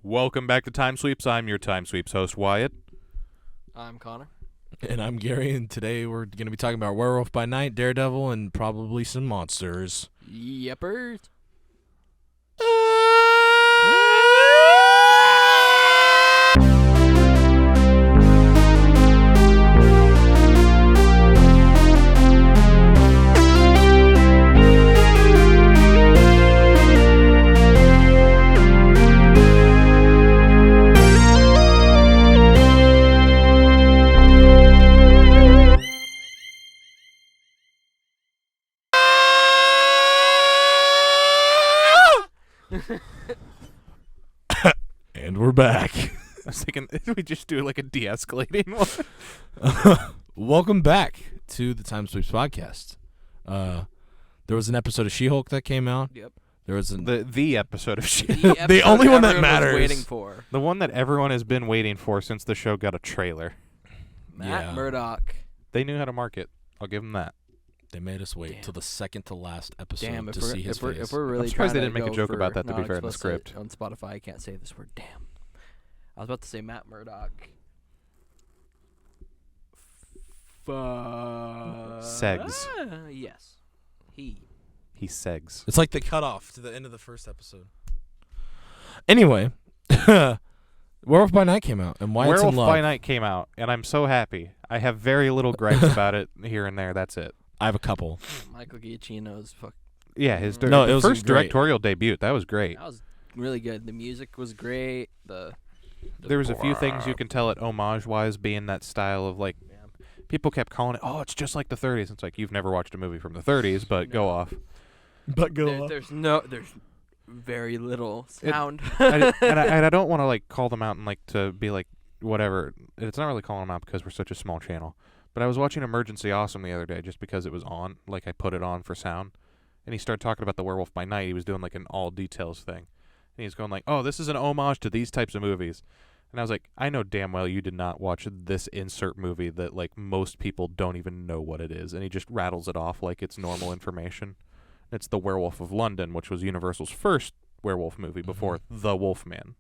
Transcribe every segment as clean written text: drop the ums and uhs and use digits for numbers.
Welcome back to Time Sweeps. I'm your Time Sweeps host, Wyatt. I'm Connor. And I'm Gary, and today we're going to be talking about Werewolf by Night, Daredevil, and probably some monsters. Yeppers. And we're back. I was thinking, did we just do like a de-escalating one? Welcome back to the Time Sweeps podcast. There was an episode of She-Hulk that came out. Yep. There was The episode of shit. The only one that everyone was matters. waiting for. The one that everyone has been waiting for since the show got a trailer. Matt Yeah. Murdock. They knew how to market. I'll give them that. They made us wait Damn. till the second to last episode Damn, to see his face. if we're really I'm surprised they trying didn't make a go joke for about that, to be fair, in the non-explicit script. on Spotify, I can't say this word. Damn. I was about to say Matt Murdock. Segs. Yes. He segs. It's like the cutoff to the end of the first episode. Anyway, Werewolf by Night came out, and Wyatt's Werewolf in love. by Night came out, and I'm so happy. I have very little gripes about it here and there. That's it. I have a couple. Michael Giacchino's fuck. Yeah, his No, it was first great. directorial debut. That was great. That was really good. The music was great. There was a few things you can tell it homage-wise, being that style of like. People kept calling it, oh, it's just like the 30s. It's like, you've never watched a movie from the 30s, but go off. But There's very little sound. and I don't want to like call them out and like to be like whatever. It's not really calling them out because we're such a small channel. But I was watching Emergency Awesome the other day just because it was on. Like I put it on for sound, and he started talking about the Werewolf by Night. He was doing like an all details thing, and he's going like, "Oh, this is an homage to these types of movies." And I was like, I know damn well you did not watch this insert movie that like most people don't even know what it is, and he just rattles it off like it's normal information. It's the Werewolf of London, which was Universal's first werewolf movie before The Wolfman.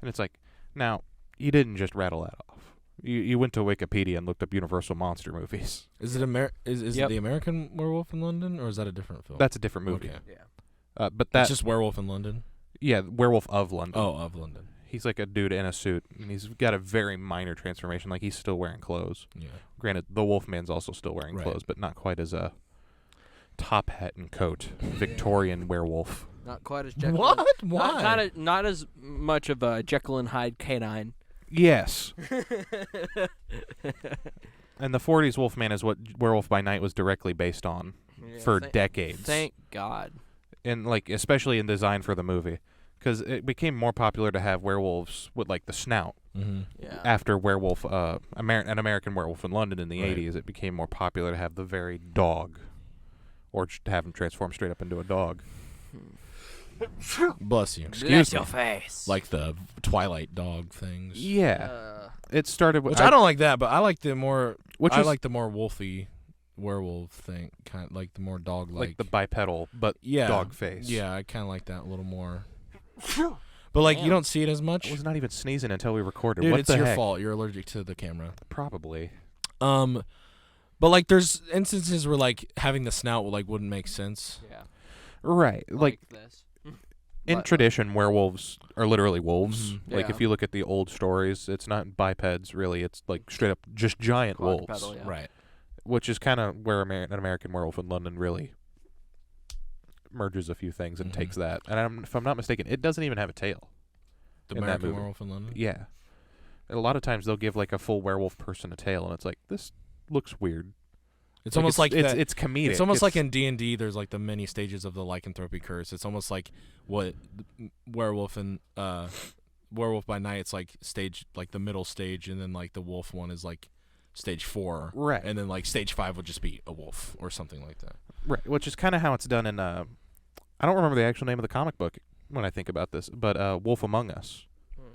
And it's like, now, you didn't just rattle that off. You went to Wikipedia and looked up Universal monster movies. Is it is Yep. it the American Werewolf in London, or is that a different film? That's a different movie. Okay. Yeah. But It's that's just Werewolf in London. yeah, Werewolf of London. Oh, of London. He's like a dude in a suit, and he's got a very minor transformation. Like he's still wearing clothes. Yeah. Granted, the Wolfman's also still wearing Right. clothes, but not quite as a top hat and coat Victorian werewolf. Not quite as Jekyll. What? Why? Not as much of a Jekyll and Hyde canine. Yes. And the 40s Wolfman is what Werewolf by Night was directly based on for decades. Thank God. And like especially in design for the movie, because it became more popular to have werewolves with like the snout. Mm-hmm. Yeah. After Werewolf, an American Werewolf in London in the Right. 80s, it became more popular to have the very dog, or to have him transform straight up into a dog. Bless you. Bless your face. Like the Twilight dog things. Yeah, it started with Which I don't like that, but I like the more. Which I is like the more wolfy werewolf thing, kind of like the more dog-like. like the bipedal, but yeah, dog face. Yeah, I kind of like that a little more. But like you Damn. don't see it as much. I was not even sneezing until we recorded. Dude, what it's the your heck? fault. You're allergic to the camera. Probably. But like there's instances where like having the snout like wouldn't make sense. Yeah. Right. Like this. in But- tradition, werewolves are literally wolves. Mhm. Like Yeah. if you look at the old stories, it's not bipeds really. It's like straight up just giant wolves, Quadrupedal, yeah. Right. which is kind of where an American Werewolf in London really merges a few things and Mhm. takes that. And if I'm not mistaken, it doesn't even have a tail. The In that American movie. Werewolf in London. Yeah. A lot of times they'll give like a full werewolf person a tail, and it's like, this looks weird. It's almost like it's that- it's comedic. It's almost like in D&D, there's like the many stages of the lycanthropy curse. It's almost like what Werewolf and Werewolf by Night. It's like the middle stage, and then like the wolf one is like stage 4, Right. And then like stage 5 would just be a wolf or something like that. Right, which is kind of how it's done in I don't remember the actual name of the comic book when I think about this, but Wolf Among Us.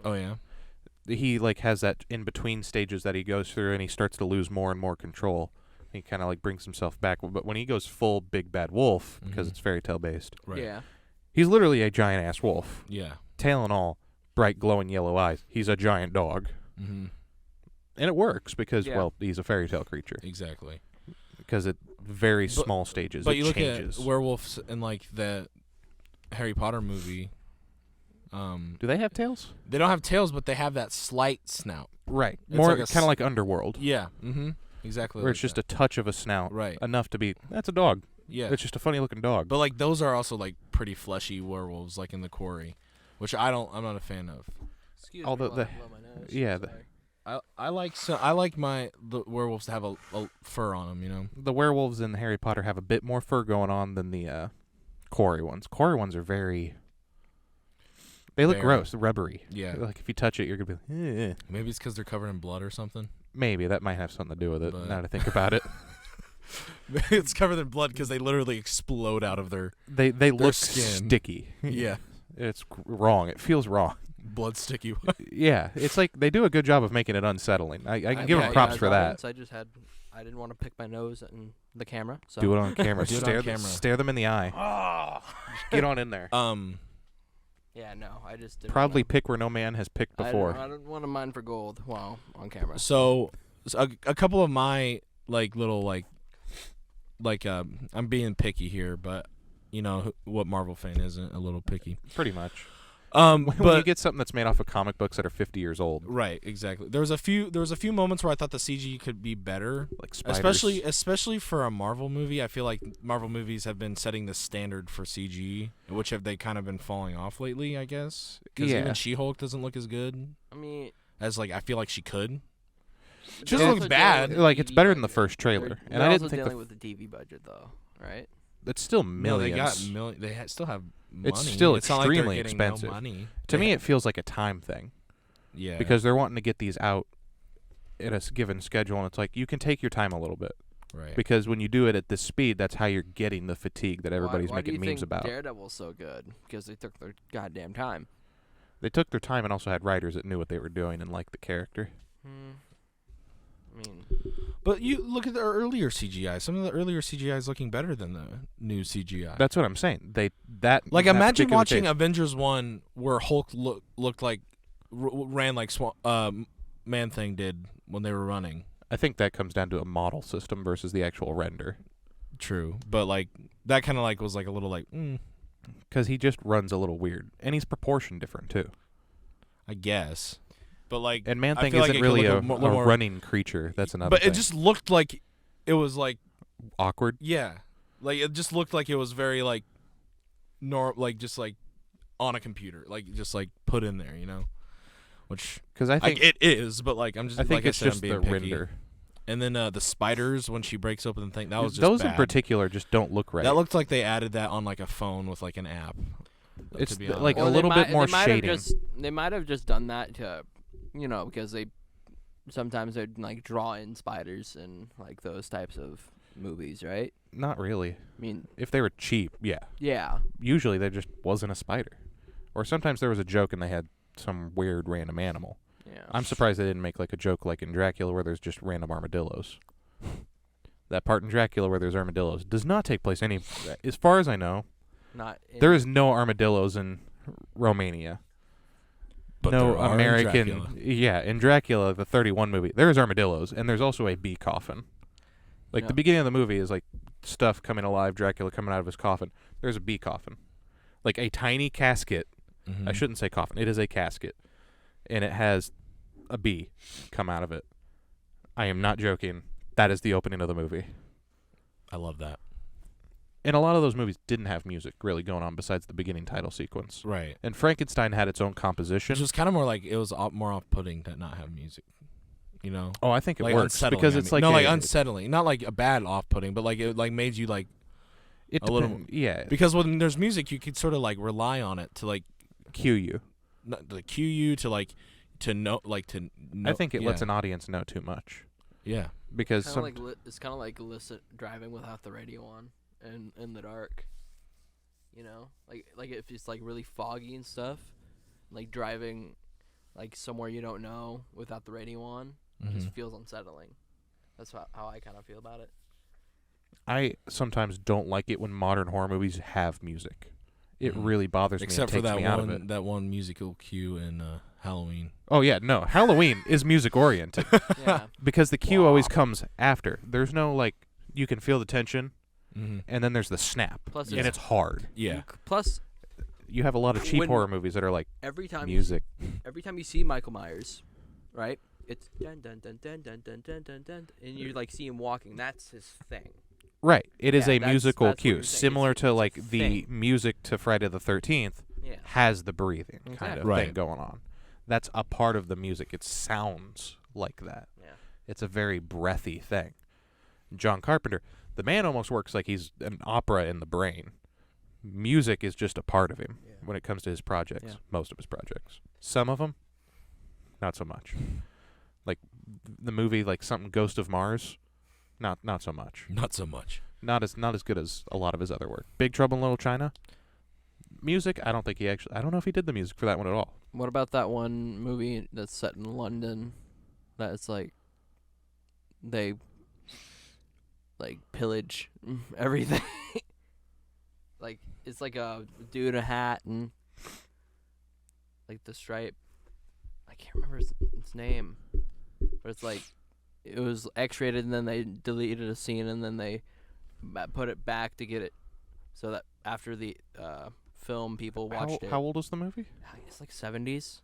Oh yeah. He like has that in between stages that he goes through, and he starts to lose more and more control. He kind of like brings himself back, but when he goes full big bad wolf, because Mhm. it's fairy tale based, Right. Yeah. he's literally a giant ass wolf, Yeah. tail and all, bright glowing yellow eyes. He's a giant dog. Mm-hmm. And it works because, Yeah. well, he's a fairy tale creature. Exactly. Because at very But- small stages, But it you look changes. at werewolves in like the Harry Potter movie. Do they have tails? They don't have tails, but they have that slight snout. Right. It's More like a kind of like Underworld, Yeah. Mm-hmm. Exactly. where like it's just that. a touch of a snout, Right. enough to be, that's a dog. Yeah. It's just a funny looking dog. But like those are also like pretty fleshy werewolves, like in the Quarry, which I'm not a fan of. Excuse Although me while the- I blow my nose. yeah, Sorry. I like the werewolves to have a fur on them, you know. The werewolves in Harry Potter have a bit more fur going on than the Quarry ones. Quarry ones are very... They look Very. gross, rubbery. Yeah. Like if you touch it, you're gonna be like, eh. Maybe it's because they're covered in blood or something. Maybe that might have something to do with it. But- Now to think about it, It's covered in blood because they literally explode out of their they look skin. sticky. yeah It's wrong. It feels wrong. blood sticky. Yeah, it's like they do a good job of making it unsettling. I can give Yeah, them props as for that. audience, I didn't want to pick my nose in the camera. So. Do it on camera. Do it on stare, camera. stare them in the eye. Get on in there. Yeah, no, I just didn't Proudly wanna, pick where no man has picked before. I don't want to mine for gold while on camera. So a couple of my like little like I'm being picky here, but you know what Marvel fan isn't a little picky. Pretty much. When When you get something that's made off of comic books that are 50 years old, right, exactly. There was a few moments where I thought the CG could be better, like spiders. especially for a Marvel movie. I feel like Marvel movies have been setting the standard for CG, which have they kind of been falling off lately, I guess. Because Yeah. even She-Hulk doesn't look as good I mean, as like I feel like she could. they're Just also looks dealing bad. with the Like it's TV better than the budget. first trailer, They're, and they're I also didn't think dealing with the TV budget though, right? it's still No, they millions. got they still have money. It's still not like they're extremely getting expensive. No money. To They me, ha- it feels like a time thing yeah, because they're wanting to get these out at a given schedule, and it's like you can take your time a little bit right. because when you do it at this speed, that's how you're getting the fatigue that everybody's why making do you memes think about. Daredevil's so good because they took their goddamn time. They took their time and also had writers that knew what they were doing and liked the character. I mean, But you look at the earlier CGI. Some of the earlier CGI is looking better than the new CGI. That's what I'm saying. Like like in that imagine particular watching case, Avengers 1 where Hulk looked like ran like Man Thing did when they were running. I think that comes down to a model system versus the actual render. True, but like that kind of like was like a little like Because he just runs a little weird, and he's proportioned different too. I guess. But like And Man I Thing feel like isn't it could really look a, little a more- running creature. That's another. But thing. it just looked like it was like awkward. yeah, like it just looked like it was very like like just like on a computer, like just like put in there, you know. Which Because I think it is, but like I'm just I think like it's I said, just I'm the being picky. render. And then the spiders when she breaks open the thing, that was just Those in bad. particular just don't look right. That looked like they added that on like a phone with like an app. It's to be like honest. a little bit more they might shading. They might have just done that to, because they sometimes they'd like draw in spiders in like those types of movies, right? Not really. I mean, If they were cheap, yeah. yeah. Usually there just wasn't a spider, or sometimes there was a joke and they had some weird random animal. Yeah. I'm surprised they didn't make like a joke like in Dracula where there's just random armadillos. That part in Dracula where there's armadillos does not take place as far as I know. Not in, There is no armadillos in Romania. But no there are in American. Dracula. Yeah, in Dracula, the 31 movie, there is armadillos, and there's also a bee coffin. Like Yeah. the beginning of the movie is like stuff coming alive, Dracula coming out of his coffin. There's a bee coffin, like a tiny casket. Mhm. I shouldn't say coffin. It is a casket, and it has a bee come out of it. I am not joking. That is the opening of the movie. I love that. And a lot of those movies didn't have music really going on besides the beginning title sequence. Right. And Frankenstein had its own composition. Which was kind of more like it was more off-putting to not have music. You know. Oh, I think it Like works unsettling, because I it's mean. like like a- unsettling, not like a bad off-putting, but like it like made you like it a little- yeah, because when there's music, you could sort of like rely on it to like cue you. not to cue you to like to know like to know. I think it lets yeah. an audience know too much Yeah. because Kinda some like it's kind of like driving without the radio on and in the dark. Like if it's like really foggy and stuff, like driving like somewhere you don't know without the radio on just feels unsettling. That's how I kind of feel about it. I sometimes don't like it when modern horror movies have music. It really bothers Except me and for takes me out of it. that one musical cue in Halloween. Oh yeah, no. Halloween is music oriented Yeah. because the cue always comes after. There's no like you can feel the tension, and then there's the snap, Plus and it's hard. Yeah. Plus, You have a lot of cheap When- horror movies that are like every time music. every time you see Michael Myers, right? It's dun dun dun dun dun dun dun dun dun, and you like see him walking. That's his thing. Right. It is Yeah, a that's- musical that's what cue, you're saying. similar It's to a like the thing. music to Friday the 13th Yeah. has the breathing kind Exactly. of Right. thing going on. That's a part of the music. It sounds like that. Yeah. It's a very breathy thing. John Carpenter, the man almost works like he's an opera in the brain. Music is just a part of him when it comes to his projects. Yeah. Most of his projects. Some of them, not so much. Like the movie, like something Ghost of Mars, not so much. Not so much. Not as good as a lot of his other work. Big Trouble in Little China. Music, I don't know if he did the music for that one at all. What about that one movie that's set in London? That's like they like pillage everything. Like it's like a dude in a hat and like the stripe. I can't remember his name, but it's like it was X-rated and then they deleted a scene and then they put it back to get it so that after the film people watched it. How old is the movie? It's like 70s.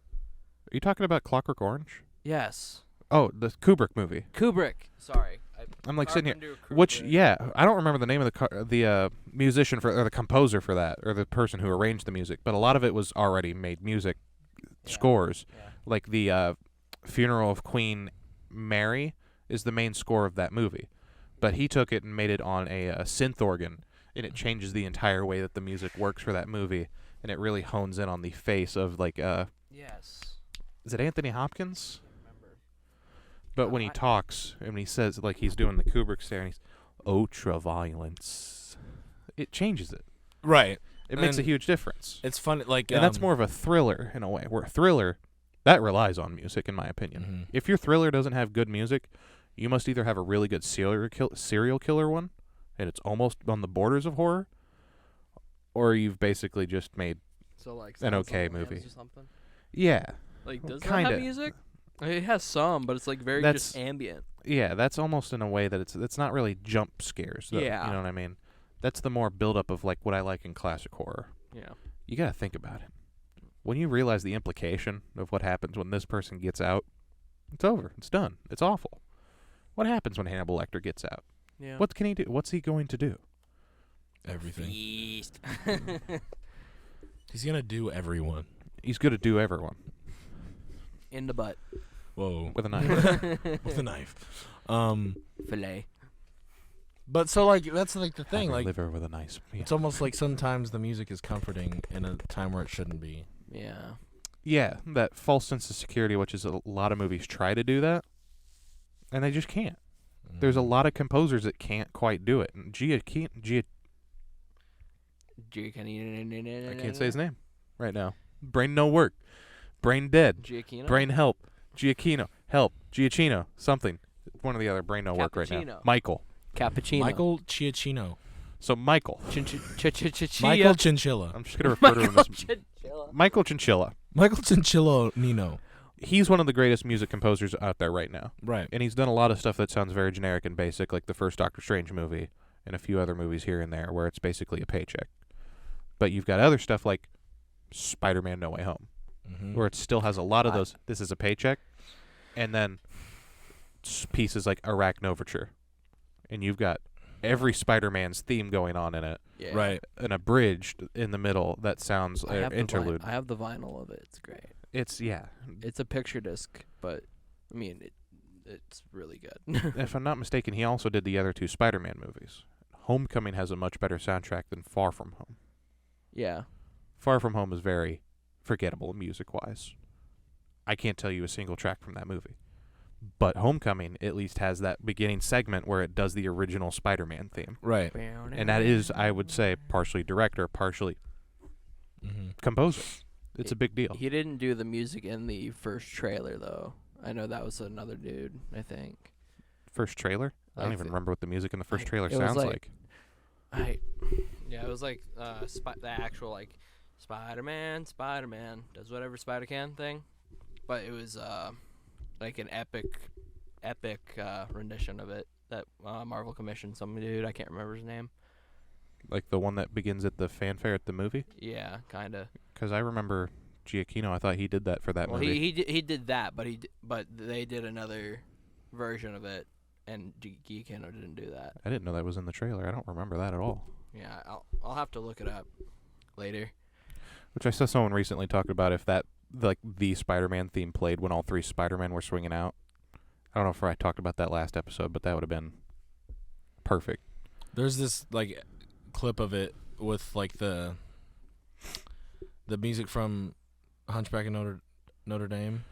Are you talking about Clockwork Orange? Yes. Oh, the Kubrick movie. Kubrick. Sorry. I'm like sitting here. Carpenter, Which, Kubrick. yeah, I don't remember the name of the musician or the composer for that, or the person who arranged the music. But a lot of it was already made music scores. Yeah. Like the Funeral of Queen Mary is the main score of that movie, but he took it and made it on a synth organ, and it changes the entire way that the music works for that movie, and it really hones in on the face of like Yes. is it Anthony Hopkins? Remember. But when he talks and he says like he's doing the Kubrick stare and he's ultra violence, it changes it. Right. It makes a And huge difference. It's funny, like, And that's more of a thriller in a way. Where a thriller, that relies on music, in my opinion. If your thriller doesn't have good music, you must either have a really good serial killer one, and it's almost on the borders of horror, or you've basically just made So like an Silence of okay the Lambs movie. Or something. Yeah. Like does that Kinda. have music? It has some, but it's like very just ambient. Yeah, that's almost in a way that it's not really jump scares. Though, Yeah. You know what I mean? That's the more build-up of like what I like in classic horror. Yeah. You got to think about it. When you realize the implication of what happens when this person gets out, it's over. It's done. It's awful. What happens when Hannibal Lecter gets out? Yeah. What can he do? What's he going to do? everything. Feast. He's gonna do everyone. He's going to do everyone In the butt. Whoa. with a knife. With a knife. Filet. But so like that's like the thing. Have a Like liver with a knife. Yeah. it's almost like sometimes the music is comforting in a time where it shouldn't be. Yeah. Yeah, that false sense of security, which is a lot of movies try to do that, and they just can't. There's a lot of composers that can't quite do it. And I can't say his name right now. Brain no work. Brain dead. Giacchino? Brain help. Giacchino. Help. Giacchino. Something. One or the other. Brain no work right now. Cappuccino. Michael. Cappuccino. Michael Giacchino. So Michael. Michael Chinchilla. I'm just going to refer to him as Chinchilla. Michael Chinchilla. Michael Chinchilla Nino. He's one of the greatest music composers out there right now. Right. And he's done a lot of stuff that sounds very generic and basic, like the first Doctor Strange movie and a few other movies here and there where it's basically a paycheck. But you've got other stuff like Spider-Man No Way Home, where it still has a lot of those, this is a paycheck, and then pieces like Arachnoverture. And you've got every Spider-Man's theme going on in it, Yeah. Right. and a bridge in the middle that sounds I have the interlude. I have the vinyl of it. It's great. It's, yeah. It's a picture disc, but I mean it's really good. If I'm not mistaken, he also did the other two Spider-Man movies. Homecoming has a much better soundtrack than Far From Home. Yeah. Far From Home is very forgettable music-wise. I can't tell you a single track from that movie. But Homecoming at least has that beginning segment where it does the original Spider-Man theme. Right. And that is, I would say, partially director, partially composer. It's a big deal. He didn't do the music in the first trailer though. I know that was another dude, I think. First trailer? I don't Like even the- remember what the music in the first trailer it was sounds like- like. Yeah, it was like the actual like Spider-Man does whatever Spider can thing, but it was like an epic rendition of it that Marvel commissioned some dude, I can't remember his name. Like the one that begins at the fanfare at the movie? Yeah, kind of. Because I remember Giacchino, I thought he did that for that Well, movie. he did that, but they did another version of it, and Giacchino didn't do that. I didn't know that was in the trailer. I don't remember that at all. Yeah, I'll have to look it up later. Which I saw someone recently talk about if that, like, the Spider-Man theme played when all 3 Spider-Men were swinging out. I don't know if I talked about that last episode, but that would have been perfect. There's this like clip of it with like the music from Hunchback of Notre Dame.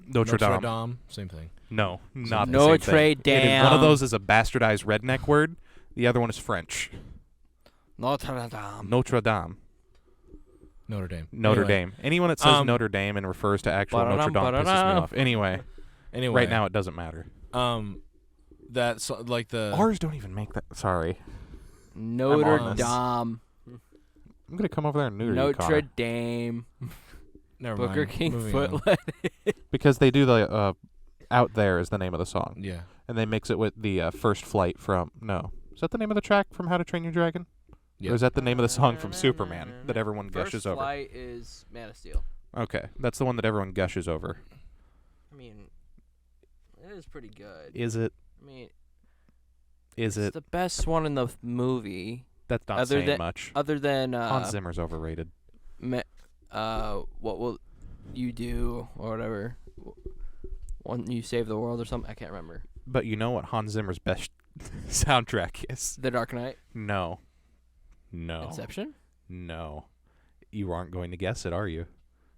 Notre Dame. Same thing. No, not the Notre same thing. Dame. One of those is a bastardized redneck word. The other one is French. Notre Dame. Notre Dame. Notre Dame. Notre Anyway. Dame. Anyone that says Notre Dame and refers to actual Notre Dame pisses me off. Anyway, right now it doesn't matter. That's like the Ours don't even make that. Sorry. Notre on this. Dame. I'm going to come over there and neuter you, Notre Connor. Dame. never Booker mind. King Moving on. Footlet. Because they do the Out There is the name of the song. Yeah. And they mix it with the First Flight from... No. Is that the name of the track from How to Train Your Dragon? Yeah. Or is that the name of the song from Superman that everyone gushes First over? Flight is Man of Steel. Okay. That's the one that everyone gushes over. I mean, it is pretty good. Is it? I mean, Is it's it? the best one in the movie. That's not other saying than- much. Other than Hans Zimmer's overrated. what will you do or whatever? When you save the world or something, I can't remember. But you know what Hans Zimmer's best soundtrack is? The Dark Knight. No. No. Inception. No. You aren't going to guess it, are you?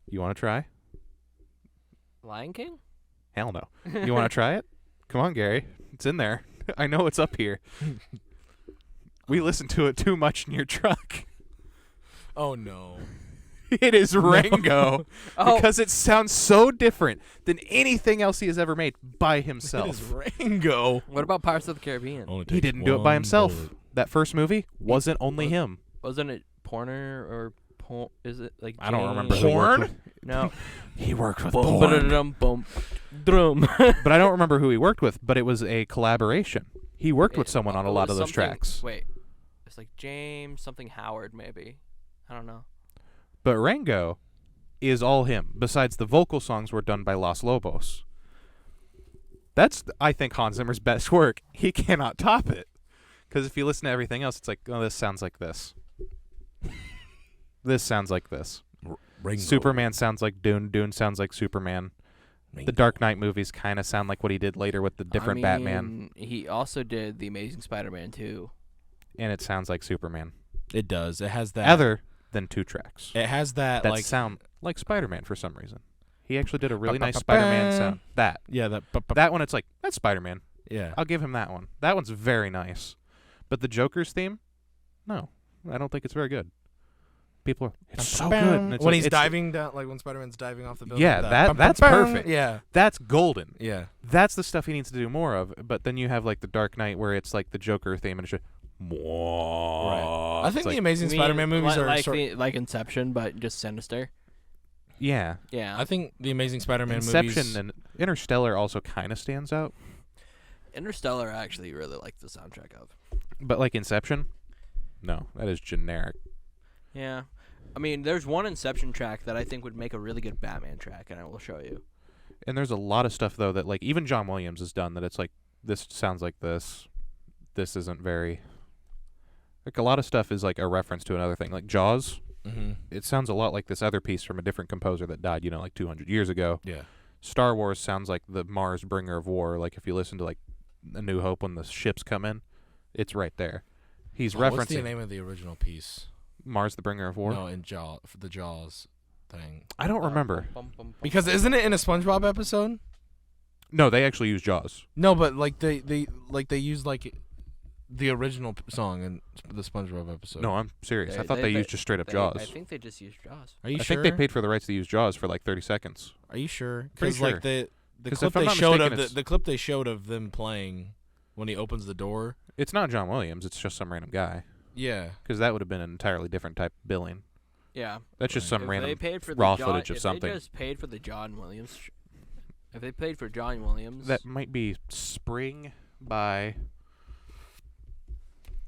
You want to try? Lion King. Hell no. You want to try it? Come on, Gary. It's in there. I know it's up here. We listen to it too much in your truck. Oh no. It is Rango. Oh. Because it sounds so different than anything else he has ever made by It himself. is Rango. What about Pirates of the Caribbean? He didn't do it by himself. That first movie wasn't only him. Wasn't it Porner or is it like? I don't James? remember who worked with. No. He worked with Boom, porn. ba-da-dum, boom, drum. But I don't remember who he worked with, but it was a collaboration. He worked with someone on a It lot was of those something- tracks. Wait, it's like James something Howard maybe. I don't know. But Rango is all him. Besides, the vocal songs were done by Los Lobos. That's, I think, Hans Zimmer's best work. He cannot top it. Because if you listen to everything else, it's like, oh, this sounds like this. This sounds like this. Rango. Superman sounds like Dune. Dune sounds like Superman. The Dark Knight movies kind of sound like what he did later with the different Batman. He also did the Amazing Spider-Man 2. And it sounds like Superman. It does. It has that. Other than 2 tracks. It has that That like sound like Spider-Man for some reason. He actually did a really nice Spider-Man sound. That that one, it's like, that's Spider-Man. yeah. I'll give him that one. That one's very nice. But the Joker's theme, no, I don't think it's very good. People are, it's so good. And it's when like- he's it's- diving down, like when Spider-Man's diving off the building. Yeah, that's perfect. Yeah, That's golden. yeah. That's the stuff he needs to do more of. But then you have like the Dark Knight where it's like the Joker theme and it's just, Right. I think It's like, the Amazing Spider-Man movies are like Inception, but just sinister. yeah. Yeah. I think the Amazing Spider-Man Inception movies. and Interstellar also kind of stands out. Interstellar, I actually really like the soundtrack of. But like Inception, no, that is generic. Yeah. I mean, there's one Inception track that I think would make a really good Batman track, and I will show you. And there's a lot of stuff though that like even John Williams has done that it's like this sounds like this. This isn't very like a lot of stuff is like a reference to another thing. Like Jaws, Mm-hmm. it sounds a lot like this other piece from a different composer that died, like 200 years ago. Yeah. Star Wars sounds like the Mars Bringer of War. Like if you listen to like A New Hope when the ships come in, it's right there. He's referencing What's the name of the original piece? Mars the Bringer of War. No, in the Jaws thing. I don't remember. Because isn't it in a SpongeBob episode? No, they actually use Jaws. No, but like they used like the original song in the SpongeBob episode. No, I'm serious. I thought they used just straight up Jaws. I think they just used Jaws. Are you I sure? think they paid for the rights to use Jaws for like 30 seconds. Are you sure? Pretty Because like sure. the 'Cause clip if I'm they not showed mistaken, of it's- the clip they showed of them playing when he opens the door. It's not John Williams. It's just some random guy. Yeah. because that would have been an entirely different type of billing. Yeah. That's just some If random they paid for raw the footage of if something. they just paid for the John Williams, if they paid for John Williams, That might be Spring by...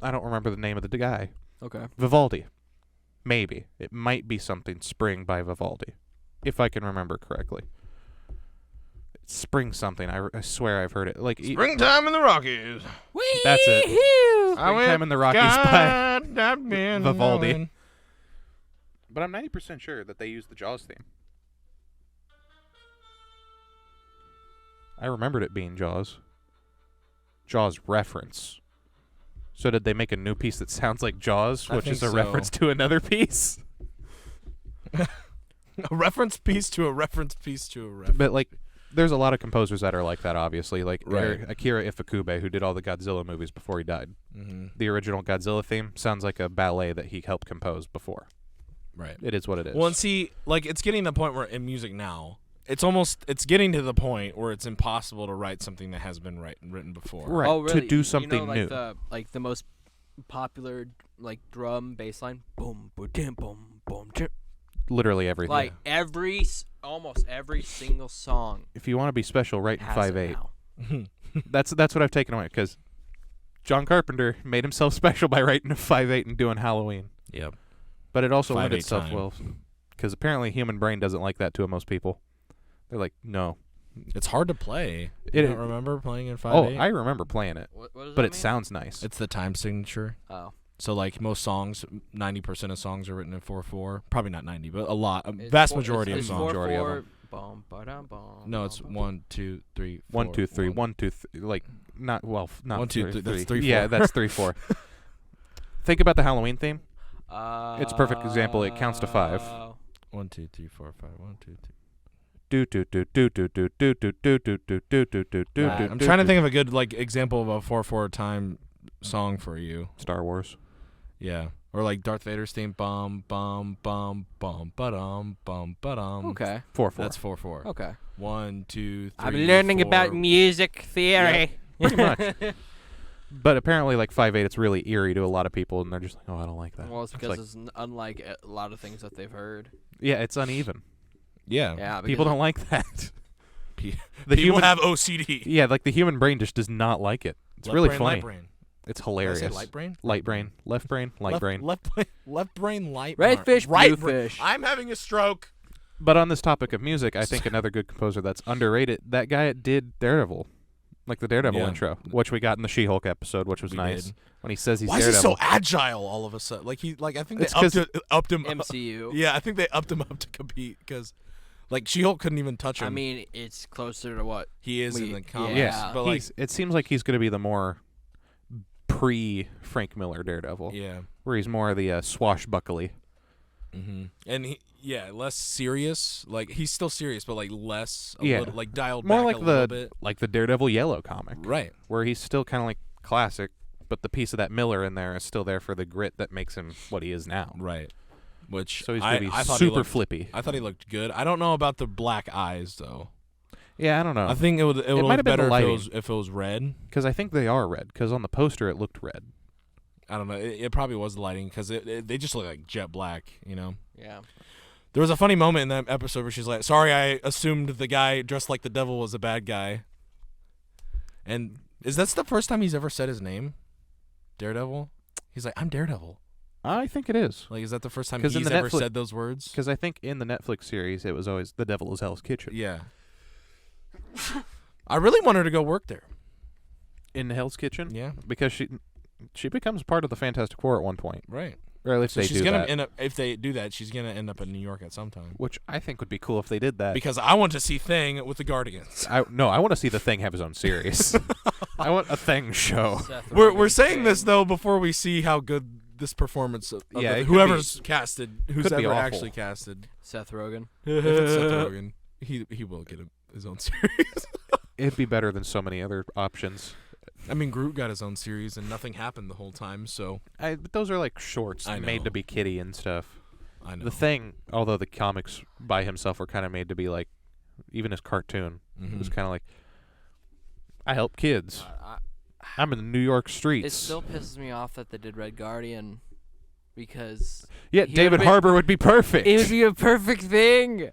I don't remember the name of the guy. okay. Vivaldi. Maybe. It might be something Spring by Vivaldi, if I can remember correctly. It's Spring something. I swear I've heard it. Like Springtime in the Rockies. That's it. Wee-hoo! Springtime in the Rockies by by Vivaldi. But I'm 90% sure that they used the Jaws theme. I remembered it being Jaws. Jaws reference. So did they make a new piece that sounds like Jaws, I which think is a so. reference to another piece? A reference piece to a reference piece to a reference. But like, there's a lot of composers that are like that, obviously. Like Right. Akira Ifukube, who did all the Godzilla movies before he died. Mm-hmm. The original Godzilla theme sounds like a ballet that he helped compose before. Right. It is what it is. Well, and see, like, it's getting to the point where in music now, it's getting to the point where it's impossible to write something that has been written before. Right. Oh, really? To do something like new. The most popular like drum bass line, boom, boom, boom, boom, boom. Literally everything. Like almost every single song If you want to be special, write in has it 5/8. now. That's what I've taken away, because John Carpenter made himself special by writing a 5/8 and doing Halloween. Yep. But it also lent 5/8 itself time. well, because apparently human brain doesn't like that to most people. They're like, no. It's hard to play. It- You don't remember playing in 5/8? Oh, I remember playing it, What does but that it mean? sounds nice. It's the time signature. Oh. So, like, most songs, 90% of songs are written in 4/4. Probably not 90, but a lot. A It's vast four- majority it's of songs. Majority of 4/4, them. bum, ba-dum, bum, No, it's bum, 1, 2, 3, 4. 1, 2, 3, 1, 2, 3. Like, not, well, not 1, 2, 3. That's 3, 4. Yeah, that's 3, 4. Think about the Halloween theme. bum. It's a perfect example. It counts to 5. 1, 2, 3, 4, 5. 1, 2, 3. Do do do do do do do do do do do do do do do. I'm trying to think of a good like example of a 4/4 time song for you. Star Wars. Yeah, or like Darth Vader's theme. Bum bum bum bum ba-dum bum ba-dum. Okay. 4/4. That's 4/4. Okay. 1, 2, 3. I'm learning 4. about music theory. Pretty much. But apparently, like 5/8, it's really eerie to a lot of people, and they're just like, "Oh, I don't like that." Well, it's because like, it's unlike a lot of things that they've heard. yeah, it's uneven. Yeah. Yeah. People because don't like that. Pe- The People human, have OCD. yeah, like the human brain just does not like it. It's Left really brain, funny. Light brain. It's Did I hilarious. say light brain? Light brain, left brain, light brain. Left brain, light. Red brain. fish, right blue brain. fish. I'm having a stroke. But on this topic of music, I think another good composer that's underrated, that guy that did Daredevil, like the Daredevil Yeah. intro, which we got in the She-Hulk episode, which was We nice. did. When he says he's Why is he Daredevil. so agile all of a sudden? Like I think It's they 'cause upped him. MCU. Yeah, I think they upped him up to compete because, like, She-Hulk couldn't even touch him. I mean, it's closer to what he is in we- the comics, yeah, but like, it seems like he's going to be the more pre-Frank Miller Daredevil, yeah, where he's more of the swashbuckly. and less serious. Like he's still serious, but like less, Yeah. little, like dialed More back like a little bit. like the Daredevil Yellow comic, Right. where he's still kind of like classic, but the piece of that Miller in there is still there for the grit that makes him what he is now. Right. Which So he's going to be I thought he super looked, flippy. I thought he looked good. I don't know about the black eyes though. Yeah, I don't know. I think it would might look have been the better lighting. if it was red. Because I think they are red. Because on the poster it looked red. I don't know. It probably was the lighting because they just look like jet black, you know. Yeah. There was a funny moment in that episode where she's like, "Sorry, I assumed the guy dressed like the devil was a bad guy." And that's the first time he's ever said his name? Daredevil? He's like, "I'm Daredevil." I think it is. Like, is that the first time 'Cause in he's the ever Netflix- said those words? Because I think in the Netflix series it was always The Devil is Hell's Kitchen. Yeah. I really want her to go work there. In Hell's Kitchen? Yeah. Because she becomes part of the Fantastic Four at one point. Right. Or at least So they she's do gonna that. end up, if they do that, she's gonna end up in New York at some time. Which I think would be cool if they did that. Because I want to see Thing with the Guardians. I want to see the Thing have his own series. I want a Thing show. Seth We're Rogen's saying this Thing. though before we see how good this performance of Yeah, it could whoever's casted, who's could be ever awful. actually casted. Seth Rogen. If it's Seth Rogen, he will get his own series. It'd be better than so many other options. I mean, Groot got his own series and nothing happened the whole time, so But those are like shorts I made know. to be kiddie and stuff. I know. The Thing, although the comics by himself were kind of made to be like, even his cartoon, it was kind of like, I help kids. I'm in the New York streets. It still pisses me off that they did Red Guardian because yeah, he David would've been- Harbour would be perfect. it would be a perfect thing.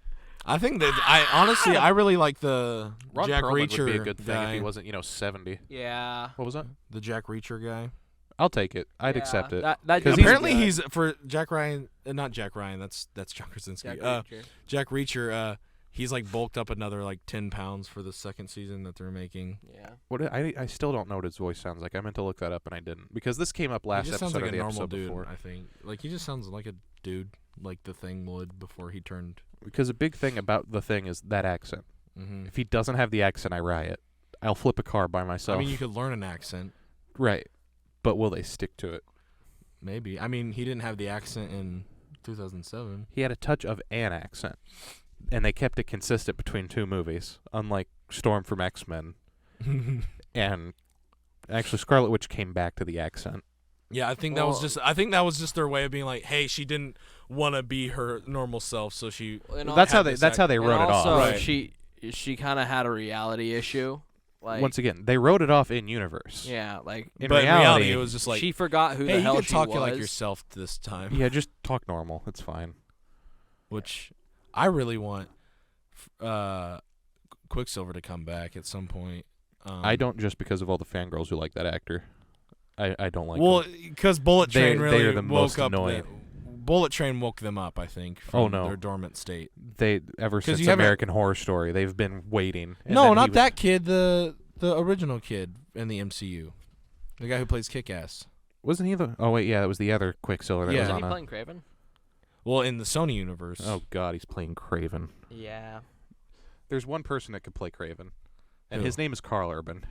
I think that I really like the Ron Jack Perlman Reacher would be a good thing if guy. he wasn't, 70. Yeah. What was that? The Jack Reacher guy. I'll take it. I'd accept it. That 'Cause dude's Apparently good. he's for Jack Ryan, not Jack Ryan. That's John Krasinski. Jack Reacher. Jack Reacher. He's like bulked up another like 10 pounds for the second season that they're making. Yeah. What I still don't know what his voice sounds like. I meant to look that up and I didn't because this came up last he just episode sounds like of a the normal episode dude. before. I think like he just sounds like a dude, like the Thing would before he turned. Because a big thing about the Thing is that accent. Mm-hmm. If he doesn't have the accent, I riot. I'll flip a car by myself. I mean, you could learn an accent. Right. But will they stick to it? Maybe. I mean, he didn't have the accent in 2007. He had a touch of an accent. And they kept it consistent between two movies, unlike Storm from X-Men. And actually, Scarlet Witch came back to the accent. Yeah, I think that was just their way of being like, hey, she didn't want to be her normal self, so she. That's how they wrote it off. Also, Right. she kind of had a reality issue. Like, Once again, they wrote it off in universe. yeah, like In but reality, in reality, it was just like, she forgot who hey, the hell you can she talk was. like yourself this time. yeah, just talk normal. It's fine. Which I really want Quicksilver to come back at some point. I don't just because of all the fangirls who like that actor. I don't like well, him. because Bullet They- Train they really are the most woke up. annoying. Bullet Train woke them up, I think, from Oh, no. their dormant state. They ever since you haven't- American Horror Story, they've been waiting. And No, then he not was- that kid. The original kid in the MCU, the guy who plays Kick-Ass. Wasn't he the? Oh wait, yeah, it was the other Quicksilver that Yeah. was Is on he a. playing Craven? Well, in the Sony universe. Oh God, he's playing Craven. Yeah. There's one person that could play Craven, and Who? his name is Carl Urban.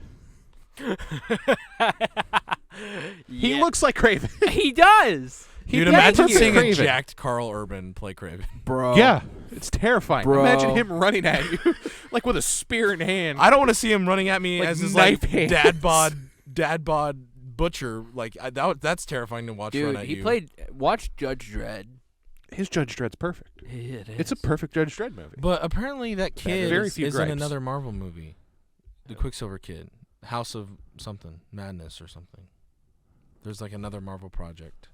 He Yeah. looks like Craven. He does, Dude, does imagine look like seeing a Craven. jacked Carl Urban play Craven. bro. Yeah, it's terrifying. Bro. Imagine him running at you, like with a spear in hand. I don't want to see him running at me Like as his knife like hands. dad bod butcher. Like that's terrifying to watch run Dude, at he you. played. Watch Judge Dredd. His Judge Dredd's perfect. It is. It's a perfect Judge Dredd movie. But apparently that kid Very is few in gripes. another Marvel movie. The Quicksilver kid. House of something. Madness or something. There's like another Marvel project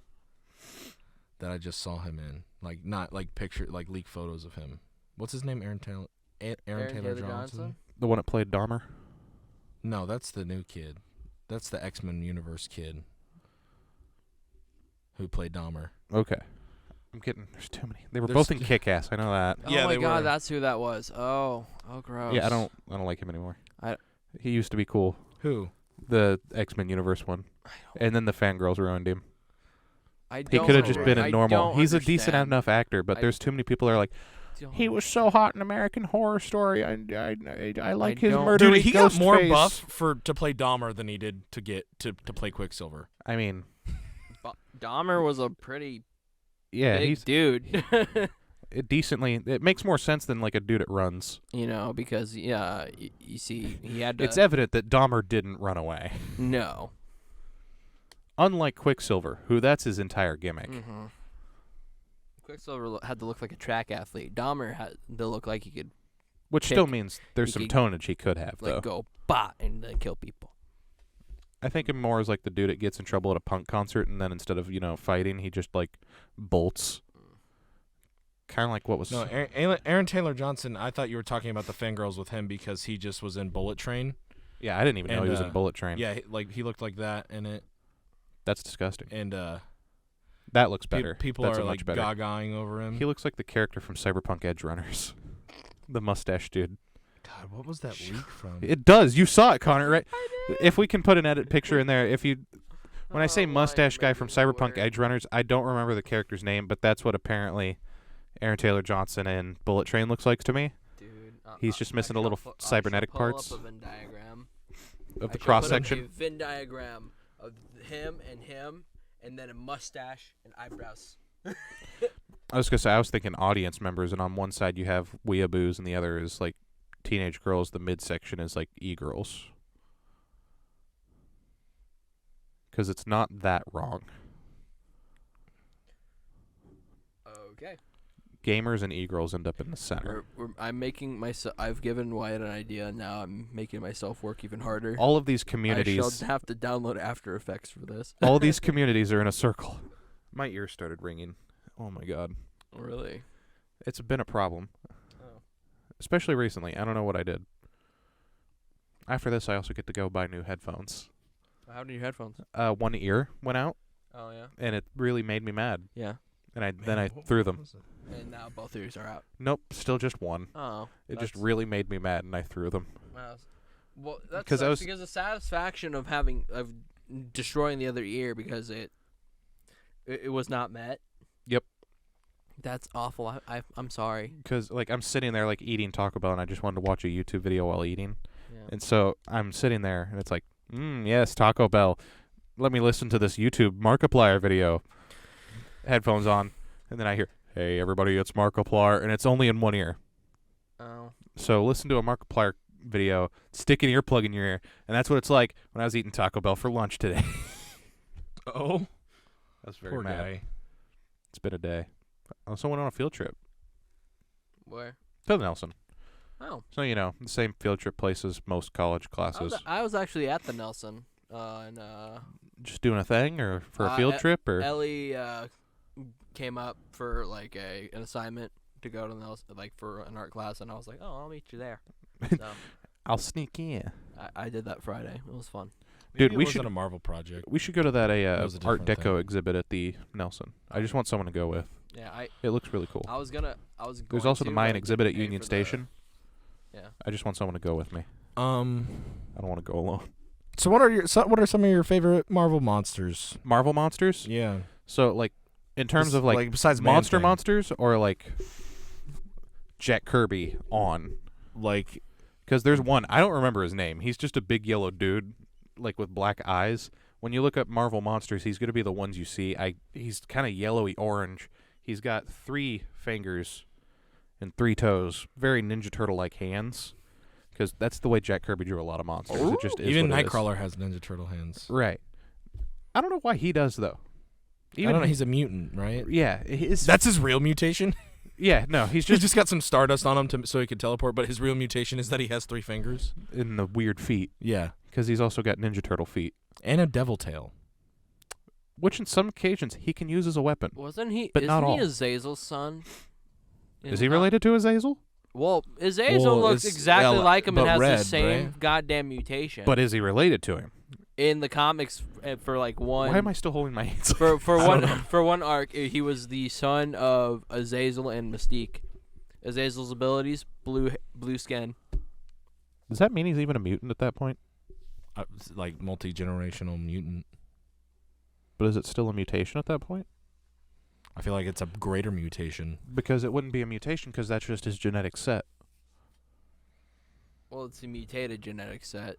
that I just saw him in. Like not like picture like leak photos of him. What's his name? Aaron Taylor Johnson? The one that played Dahmer. No, that's the new kid. That's the X-Men universe kid who played Dahmer. Okay. I'm getting. There's too many. They were There's both in t- Kick-Ass. I know that. Oh Yeah, my they god, were. that's who that was. Oh, gross. Yeah, I don't like him anymore. I- He used to be cool. Who? The X-Men universe one. And then the fangirls ruined him. I He don't could have just been I a normal. don't He's a decent understand. enough actor, but I there's too many people that are like, Don't- he was so hot in American Horror Story. I like his don't- murdery Dude, he got ghost more face. buff to play Dahmer than he did to get to play Quicksilver. I mean, Dahmer was a pretty yeah, big he's dude. decently. It makes more sense than like a dude that runs. You know, because you see, he had to. It's evident that Dahmer didn't run away. No. Unlike Quicksilver, who that's his entire gimmick. Mm-hmm. Quicksilver had to look like a track athlete. Dahmer had to look like he could Which still Kick. means there's He some could, tonnage he could have, though. like go and then kill people. I think him more as like the dude that gets in trouble at a punk concert and then instead of, fighting, he just like bolts. Kind of like what was... No, Aaron Taylor Johnson, I thought you were talking about the fangirls with him because he just was in Bullet Train. Yeah, I didn't even know And, he was in Bullet Train. Yeah, he looked like that in it. That's disgusting. And That looks better. people That's are a like much better. gagaing over him. He looks like the character from Cyberpunk Edge Runners. The mustache dude. God, what was that leak from? It does. You saw it, Connor, right? If we can put an edit picture in there, when I say mustache guy from Cyberpunk Edge Runners, I don't remember the character's name, but that's what apparently Aaron Taylor Johnson in Bullet Train looks like to me. Dude, He's just missing a little cybernetic parts Up a Venn diagram of the I shall cross put up section. a Venn diagram of him, and then a mustache and eyebrows. I was gonna say I was thinking audience members, and on one side you have weeaboos, and the other is like teenage girls. The midsection is like e-girls, because it's not that wrong. Okay. gamers and e-girls end up in the center. I'm making myself. I've given Wyatt an idea, and now I'm making myself work even harder. All of these I communities, shall have to download After Effects for this. all these communities are in a circle. My ear started ringing. Oh my god. Really? It's been a problem. Oh. Especially recently. I don't know what I did. After this, I also get to go buy new headphones. How do your headphones? One ear went out, Oh yeah. and it really made me mad. Yeah. And I threw them. And now both ears are out. Nope, still just one. Oh. It just really made me mad, and I threw them. Wow. Well, that's 'Cause I was- because the satisfaction of destroying the other ear because it was not met. Yep. That's awful. I'm sorry. Because like I'm sitting there like eating Taco Bell, and I just wanted to watch a YouTube video while eating. Yeah. And so I'm sitting there, and it's like, yes, Taco Bell. Let me listen to this YouTube Markiplier video. Headphones on, and then I hear, "Hey, everybody, it's Markiplier," and it's only in one ear. Oh. So listen to a Markiplier video, stick an earplug in your ear, and that's what it's like when I was eating Taco Bell for lunch today. Oh, I was very poor mad. guy. It's been a day. I also went on a field trip Where? to the Nelson. Oh. So, the same field trip places most college classes. I was actually at the Nelson. And Just doing a thing, or for a field trip, or Ellie came up for like an assignment to go to the Nelson, like for an art class, and I was like, oh, I'll meet you there. So I'll sneak in. I did that Friday. It was fun. Dude, Maybe we it wasn't should- a Marvel project. We should go to that was a Art different Deco thing. exhibit at the Nelson. I just want someone to go with. Yeah, It looks really cool. I was going There's also to, the Mayan but I exhibit at didn't pay Union for the- Station. Yeah. I just want someone to go with me. I don't want to go alone. So what are some of your favorite Marvel monsters? Marvel monsters? Yeah. So, like, in terms of, like besides monster Man-Thing. monsters, or, like, Jack Kirby on? Like, Because there's one. I don't remember his name. He's just a big yellow dude, like, with black eyes. When you look up Marvel monsters, he's going to be the ones you see. He's kind of yellowy orange. He's got 3 fingers and 3 toes. Very Ninja Turtle-like hands. Because that's the way Jack Kirby drew a lot of monsters. It just is even what it is. Nightcrawler has Ninja Turtle hands. Right. I don't know why he does, though. I don't know. He's a mutant, right? Yeah. That's his real mutation. Yeah, no, he's He's just just got some stardust on him so he can teleport. But his real mutation is that he has 3 fingers. in the weird feet. Yeah, Because he's also got Ninja Turtle feet. and a devil tail. Which, in some occasions, he can use as a weapon. Wasn't he? But not isn't all. he Azazel's son? Is he related to Azazel? Well, Azazel Well, looks it's- exactly yeah, like him and but has the red, same right? goddamn mutation. But is he related to him? in the comics, for like one. Why am I still holding my hands? For I don't know. for one arc, he was the son of Azazel and Mystique. Azazel's abilities: blue skin. Does that mean he's even a mutant at that point? Like multi-generational mutant. But is it still a mutation at that point? I feel like it's a greater mutation. Because it wouldn't be a mutation because that's just his genetic set. Well, it's a mutated genetic set.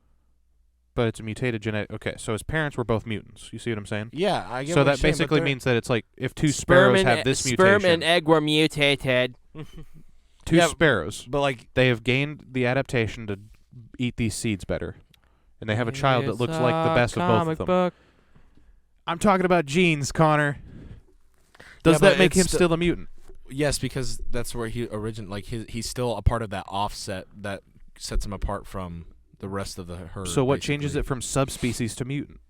But it's a mutated genetic... Okay, so his parents were both mutants. You see what I'm saying? Yeah, I get So what that you're saying, but basically they're- means that it's like if 2 sparrows have this mutation... Sperm and egg were mutated. 2 Yeah, sparrows. But like, They have gained the adaptation to eat these seeds better. And they have a child that looks like the best of both of them. Book. I'm talking about genes, Connor. Does Yeah, that but make him it's still a mutant? yes, because that's where he he's still a part of that offset that sets him apart from the rest of the herd. So what changes basically. it from subspecies to mutant?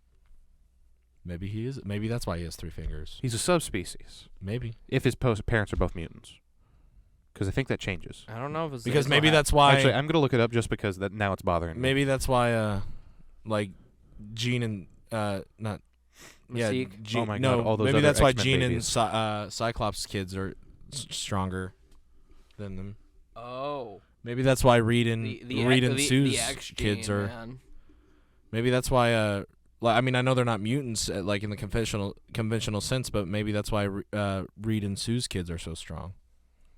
Maybe he is. Maybe that's why he has 3 fingers. He's a subspecies. Maybe If his parents are both mutants. Because I think that changes. I don't know if it's because maybe that's why. Actually, I'm going to look it up just because now it's bothering me. maybe that's why. Like, Jean and not. Yeah, Mystique. Jean, Oh my no, God, all those maybe other that's why X-Men Jean babies. and Cyclops kids are stronger than them. Oh, Maybe that's why Reed and Sue's the X kids gene, are. man. Maybe that's why. I mean, I know they're not mutants, like in the conventional sense, but maybe that's why Reed and Sue's kids are so strong.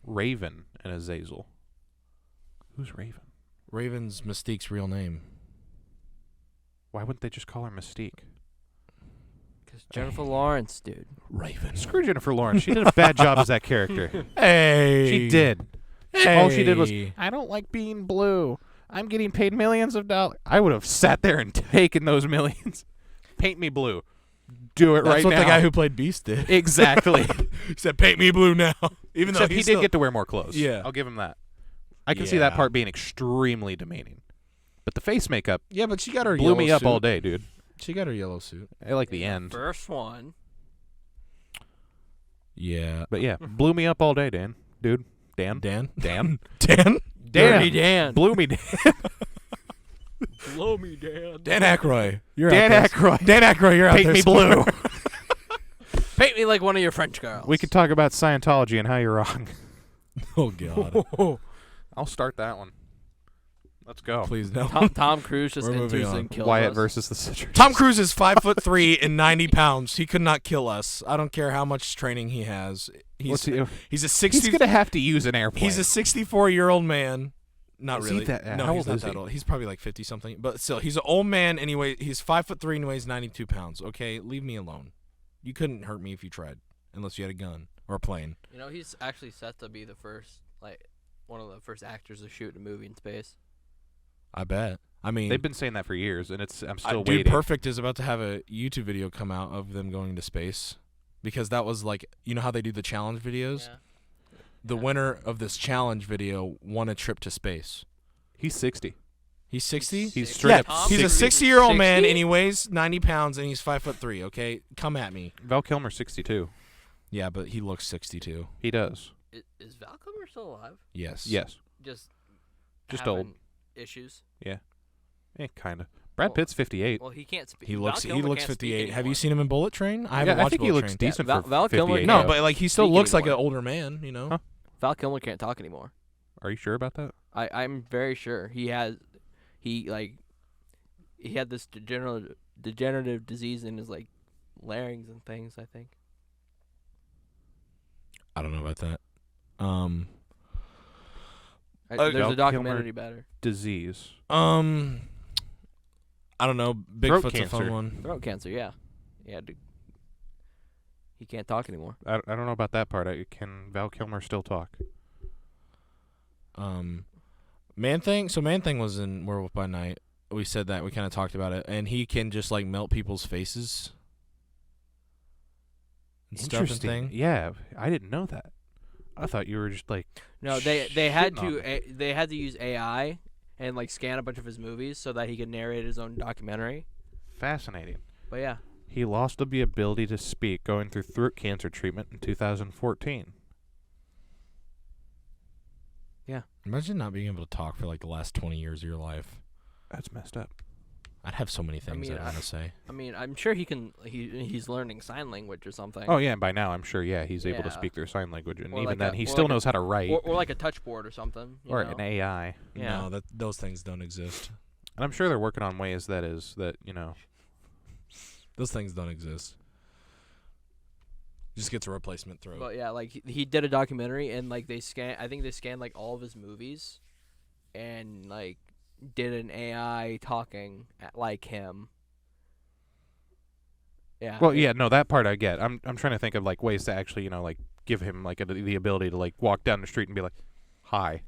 Raven and Azazel. Who's Raven? Raven's Mystique's real name. Why wouldn't they just call her Mystique? Because Jennifer Lawrence, dude. Raven. Screw Jennifer Lawrence. She did a bad job as that character. Hey. She did. Hey. All she did was, I don't like being blue. I'm getting paid millions of dollars. I would have sat there and taken those millions. Paint me blue. do it That's right what now. the guy who played Beast did. Exactly. He said, "Paint me blue now." Even Except though he did get to wear more clothes. Yeah. I'll give him that. I can see that Yeah. part being extremely demeaning. But the face makeup Yeah, but she got her blew yellow me up suit. all day, dude. She got her yellow suit. I like the end. First one. Yeah. But yeah, blew me up all day, Dan. Dude. Dan. Dan? Dan. Dan? Dirty Dan. Blew me, Dan. Blow me, Dan. Dan Aykroyd. You're Dan out there. Aykroyd. Dan Aykroyd, you're out Paint there. me somewhere. blue. Paint me like one of your French girls. We could talk about Scientology and how you're wrong. Oh, God. I'll start that one. Let's go. Please, no. Tom Cruise just We're moving enters on. and kills Wyatt us. versus the Citrus. Tom Cruise is 5'3" and 90 pounds. He could not kill us. I don't care how much training he has. He's He's a 60. going to have to use an airplane. He's a 64-year-old man. Not Is he really. that- no, how he's old not is that he? old. He's probably like 50 something. But still, he's an old man. Anyway, he's 5'3" and weighs 92 pounds. Okay, leave me alone. You couldn't hurt me if you tried, unless you had a gun or a plane. You know, he's actually set to be the first, one of the first actors to shoot a movie in space. I bet. I mean, They've been saying that for years, and I'm still Dude waiting. Perfect is about to have a YouTube video come out of them going to space, because that was like, you know how they do the challenge videos. Yeah. The winner of this challenge video won a trip to space. He's 60. He's 60. He's straight Yeah, up Tom he's a Cruise is 60-year-old man 60? and he weighs 90 pounds and he's 5'3". Okay, come at me. Val Kilmer's 62. Yeah, but he looks 62. He does. Is Val Kilmer still alive? Yes. Yes. Just Just old. having issues. Kind of. Brad Well- Pitt's 58. Well, he can't speak. He looks Val Kilmer can't 58. speak Have you anymore. seen him in Bullet Train? I haven't Yeah, I watched think he Bullet looks Train. decent Val- for Val Kilmer 58. No, Yeah. but like he still Speak looks like an anymore. older man, you know. Huh? Val Kilmer can't talk anymore. Are you sure about that? I'm very sure he had this degenerative disease in his larynx and things. I think. I don't know about that. There's Val a documentary about her. Disease. I don't know. Throat Bigfoot's a fun cancer. one. Throat cancer. Yeah. Yeah. He can't talk anymore. I don't know about that part. Can Val Kilmer still talk? Man-Thing. So Man-Thing was in Werewolf by Night. We said that. We kind of talked about it, and he can just like melt people's faces. And stuff and Interesting. thing. Yeah, I didn't know that. I thought you were just like. No, they had shitting on to they had to use AI and scan a bunch of his movies so that he could narrate his own documentary. Fascinating. But yeah, He lost the ability to speak going through throat cancer treatment in 2014. Imagine not being able to talk for like the last 20 years of your life. That's messed up. I'd have so many things mean, I'd want to say. I mean, I'm sure he's learning sign language or something. Oh yeah, and by now I'm sure he's able to Yeah. speak their sign language, and Or even like then a- he or still like a- knows how to write or like a touch board or something. you or know? an AI. Yeah. No, those things don't exist. And I'm sure they're working on ways that Those things don't exist. Just gets a replacement throat. But yeah, he did a documentary and I think they scanned all of his movies, and did an AI talking like him. Yeah. Well, yeah, no, that part I get. I'm trying to think of ways to actually give him the ability to walk down the street and be like, "Hi,"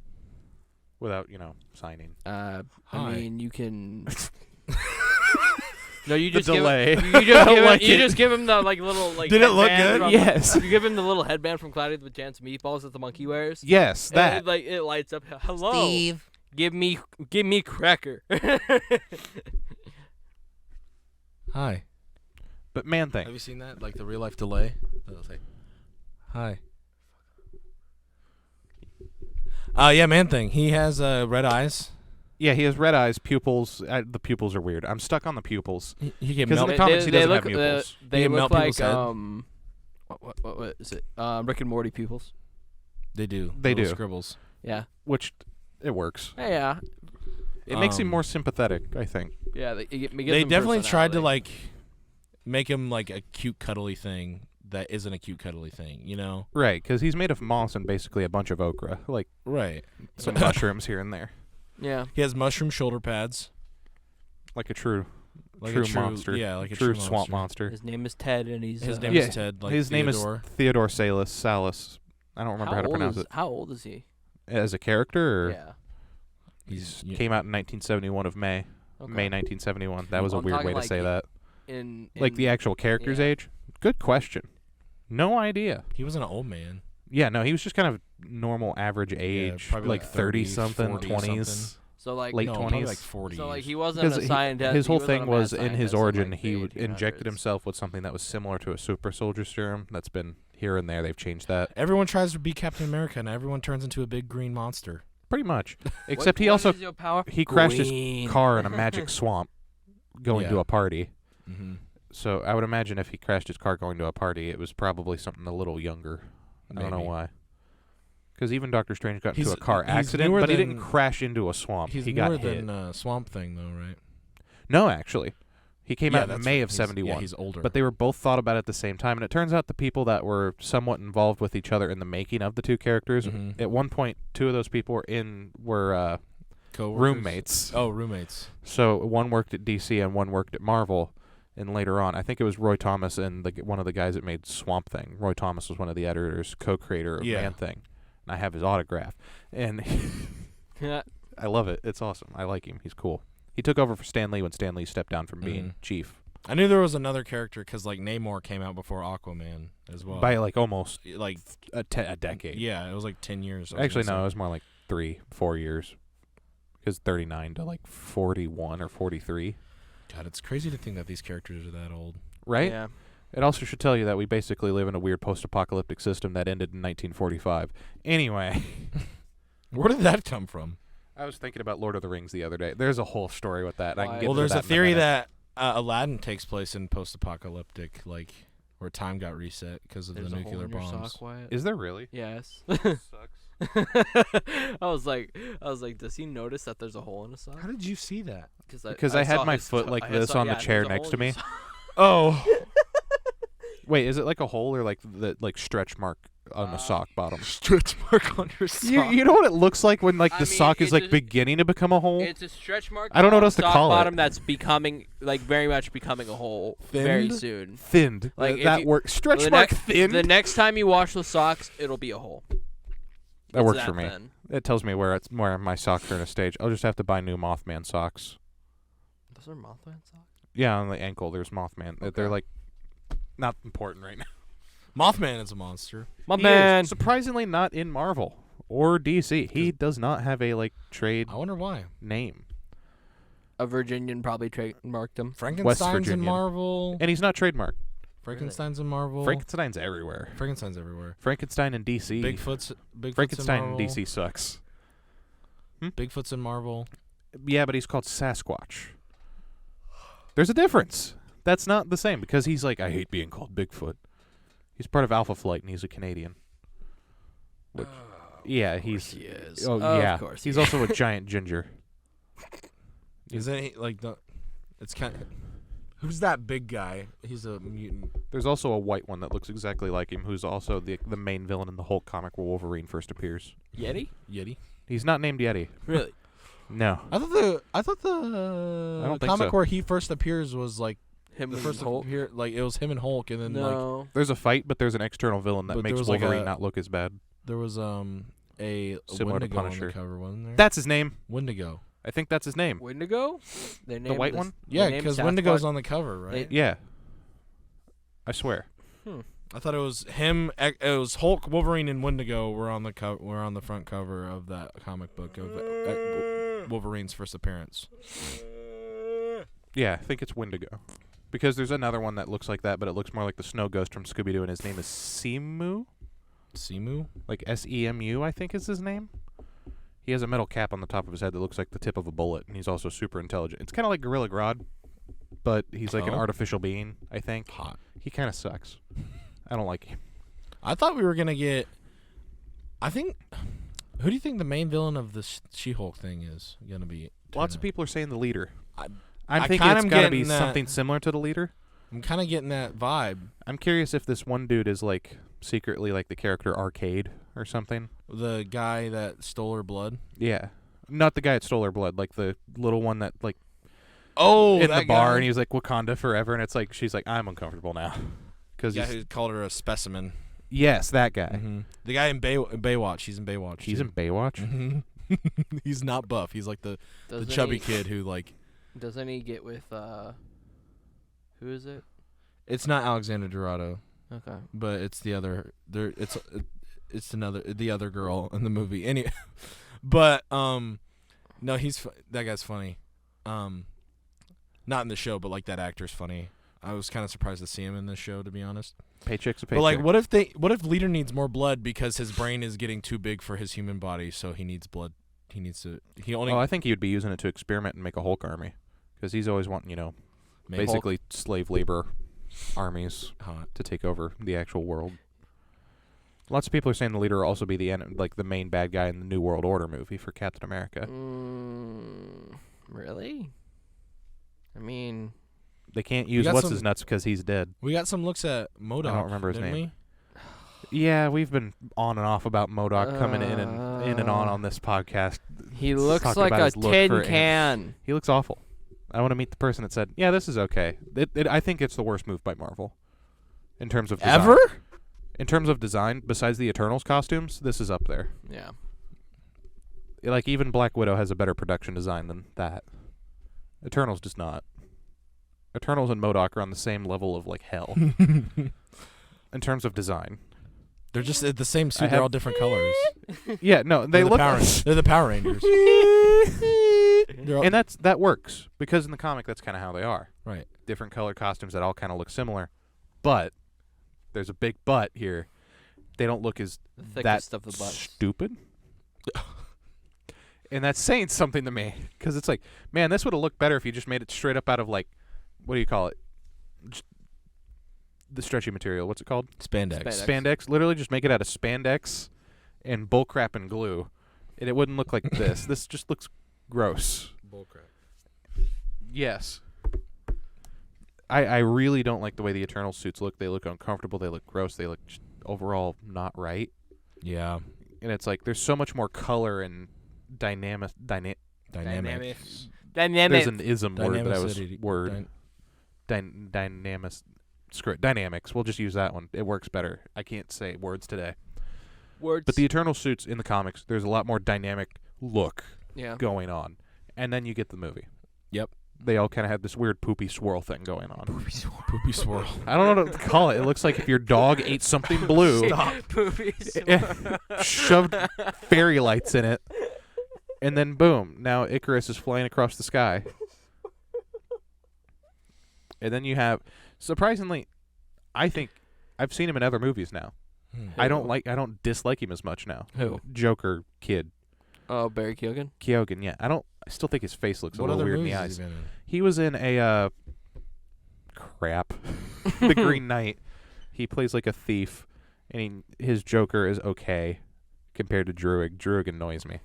without signing. I Hi. mean, you can. No, you The just give delay. him, you just I give him, like you it. just give him the little Did it look headband good? from- Yes. You give him the little headband from Cloudy with a Chance of Meatballs that the monkey wears. Yes, And that. it lights up. Hello. Give me cracker. Hi. But Man Have Thing. you seen that? Like the real life delay? They'll say, hi. Yeah, Man-Thing. He has red eyes. Yeah, he has red eyes, pupils. The pupils are weird. I'm stuck on the pupils. He can 'Cause melt in the comics he they doesn't look, have pupils. They can look melt people's like head. what is it? Rick and Morty pupils. They do. They Little do. Scribbles. Yeah. Which it works. Yeah. It makes him Um, more sympathetic, I think. Yeah. They definitely tried to make him like a cute cuddly thing that isn't a cute cuddly thing, you know? Right, because he's made of moss and basically a bunch of okra, Right. some mushrooms here and there, Yeah. He has mushroom shoulder pads. like a true Like true a true monster. Yeah, like a true true swamp monster. monster. His name is Ted, and he's His name Yeah, is Ted. Like His Theodore. name is Theodore Salis. I don't remember how to pronounce it. How old is he? As a character, or Yeah. He's came out in 1971 of May. Okay. May 1971. That was a I'm weird talking way to say that. Like the actual character's age? Good question. No idea. He wasn't an old man. Yeah, no, he was just kind of normal average age, probably like 30 something, 40 20s, something. So like late No, 20s. probably like 40s. So like he wasn't a Because scientist. his he whole wasn't thing a mad was in his scientist in, origin, like, he the injected 1800s. himself with something that was similar to a super soldier serum. That's been here and there. They've changed that Everyone tries to be Captain America, and everyone turns into a big green monster. pretty much. Except What he also is your power? he crashed Green. his car in a magic swamp going to Yeah. a party. Mm-hmm. So I would imagine if he crashed his car going to a party, it was probably something a little younger. I don't know Maybe. why. Because even Doctor Strange got into He's- a car he's accident, newer but he didn't than- crash into a swamp. He's he newer got hit. than Swamp Thing, though, right? No, actually. He came out in that's May right. of 71. Yeah, he's older. But they were both thought about at the same time. And it turns out the people that were somewhat involved with each other in the making of the two characters, Mhm. at one point, two of those people were Co-workers? roommates. Oh, roommates. So one worked at DC and one worked at Marvel. And later on, I think it was Roy Thomas and one of the guys that made Swamp Thing. Roy Thomas was one of the editors, co-creator of Yeah. Man Thing. And I have his autograph. And Yeah. I love it. It's awesome. I like him. He's cool. He took over for Stan Lee when Stan Lee stepped down from being Mhm. chief. I knew there was another character because like Namor came out before Aquaman as well. By like almost like a decade. yeah, it was like 10 years. I was Actually, gonna no, it say. was more like 3-4 years. Because 39 to like 41 or 43. God, it's crazy to think that these characters are that old. Right? Yeah. It also should tell you that we basically live in a weird post-apocalyptic system that ended in 1945. Anyway. Where did that come from? I was thinking about Lord of the Rings the other day. There's a whole story with that. I can Why? get Well, into there's that a in theory minute. that Aladdin takes place in post-apocalyptic, like where time got reset because of There's the a hole nuclear in your bombs. sock, Wyatt? Is there really? Yes. Sucks. I was like, does he notice that there's a hole in his sock? How did you see that? Because I had saw my his foot toe- like I this saw- on the yeah, chair there's a next hole to in me. your sock. Oh, Wait, is it like a hole or like the stretch mark on the sock bottom? stretch mark on your sock. You know what it looks like when like I the mean, sock is it's like just- beginning to become a hole? It's a stretch mark. I don't know on what else to sock call it. bottom that's becoming like very much becoming a hole very Thinned? soon. Thinned. Like, if that you- works. Stretch the mark next- thinned. The next time you wash the socks, it'll be a hole. that It's works for me. thin. It tells me where my socks are in a stage. I'll just have to buy new Mothman socks. Those are Mothman socks. Yeah, on the ankle there's Mothman. Okay. They're like not important right now. Mothman is a monster. My He man. is surprisingly not in Marvel or DC. He does not have a like trade I wonder why. name, A Virginian probably trademarked him. Frankenstein's in Virginian. Marvel. and he's not trademarked. Frankenstein's in Marvel. Frankenstein's everywhere. Frankenstein's everywhere. Frankenstein in DC. Bigfoot's Frankenstein in in Marvel. DC sucks. Bigfoot's in Marvel. Yeah, but he's called Sasquatch. There's a difference. That's not the same because he's like, I hate being called Bigfoot. He's part of Alpha Flight and he's a Canadian. Which, yeah, he's. He is. Oh Of yeah, course he's he also a giant ginger. Isn't he like the? It's kind of. Who's that big guy? He's a mutant. There's also a white one that looks exactly like him, who's also the main villain in the Hulk comic where Wolverine first appears. Yeti? Yeti. He's not named Yeti. Really? No. I thought the don't think comic so. where he first appears was like Him the and first Hulk? appear like it was him and Hulk, and then like No. There's a fight, but there's an external villain that But there makes was like Wolverine a- not look as bad. there was a Similar to Wendigo on Punisher. the cover, wasn't there? That's his name. Wendigo. I think that's his name. Wendigo? They The named white this- one? they Yeah, named because Sasquatch- Wendigo's on the cover, right? Yeah. I swear. I thought it was him. It was Hulk, Wolverine, and Wendigo were on the were on the front cover of that comic book of Wolverine's first appearance. Yeah, I think it's Wendigo. Because there's another one that looks like that, but it looks more like the snow ghost from Scooby-Doo, and his name is Simu? Simu? Like S-E-M-U, I think is his name. He has a metal cap on the top of his head that looks like the tip of a bullet, and he's also super intelligent. It's kind of like Gorilla Grodd, but he's like an Oh. artificial being, I think. Hot. He kind of sucks. I don't like him. I thought we were gonna get. I think. Who do you think the main villain of the She-Hulk thing is gonna be? Lots of people are saying the leader. I I'm I thinking kinda it's am got to be getting that- something similar to the leader. I'm kind of getting that vibe. I'm curious if this one dude is like secretly like the character Arcade or something. The guy that stole her blood. Yeah. Not the guy that stole her blood, like the little one that like Oh, in the bar and he was like Wakanda forever, and it's like she's like I'm uncomfortable now. Because yeah, who called her a specimen. yes, that guy. Mm-hmm. The guy in Baywatch. He's in Baywatch. He's too. in Baywatch. Mhm. He's not buff. He's like the Doesn't chubby he, kid who like. Doesn't he get with Who is it? It's not Alexander Dorado, Okay. but it's the other. It's the other girl in the movie. But no, that guy's funny. Not in the show, but like that actor's funny. I was kind of surprised to see him in this show, to be honest. Paycheck's a paycheck. But like, what if Leader needs more blood because his brain is getting too big for his human body, so he needs blood. I think he would be using it to experiment and make a Hulk army, because he's always wanting, basically slave labor armies to take over the actual world. Lots of people are saying the Leader will also be the main bad guy in the New World Order movie for Captain America. Really? I mean, they can't use his nuts because he's dead. We got some looks at MODOK. I don't remember his name. We? Yeah, we've been on and off about MODOK coming in and on this podcast. He looks like a tin can. He looks awful. I want to meet the person that said, "Yeah, this is okay." I think it's the worst move by Marvel in terms of design. Ever. In terms of design, besides the Eternals costumes, this is up there. Yeah. Like, even Black Widow has a better production design than that. Eternals does not. Eternals and MODOK are on the same level of like hell in terms of design. They're just the same suit. They're all different colors. Yeah, no, they're the Power Rangers. And that works because in the comic that's kind of how they are. Right. Different color costumes that all kind of look similar, but there's a big but here. They don't look as stupid. And that's saying something to me, because it's like, man, this would have looked better if you just made it straight up out of, like, what do you call it? Just the stretchy material. What's it called? Spandex. Literally just make it out of spandex and bullcrap and glue. And it wouldn't look like this. This just looks gross. Bullcrap. Yes. I really don't like the way the Eternal suits look. They look uncomfortable. They look gross. They look just overall not right. Yeah. And it's like there's so much more color and dynamic. Dynamic. There's an ism word that I was dynamics. We'll just use that one. It works better. I can't say words today. But the Eternal suits in the comics, there's a lot more dynamic look going on. And then you get the movie. Yep. They all kind of have this weird poopy swirl thing going on. Poopy swirl. I don't know what to call it. It looks like if your dog ate something blue. Stop. Poopy swirl. Shoved fairy lights in it. And then boom, now Icarus is flying across the sky. And then you have, surprisingly, I think I've seen him in other movies now. I don't dislike him as much now. Who? Joker kid. Oh, Barry Keoghan? Keoghan, yeah. I still think his face looks a little weird in the eyes. He was in? He was in The Green Knight. He plays like a thief, and his Joker is okay compared to Druig. Druig annoys me.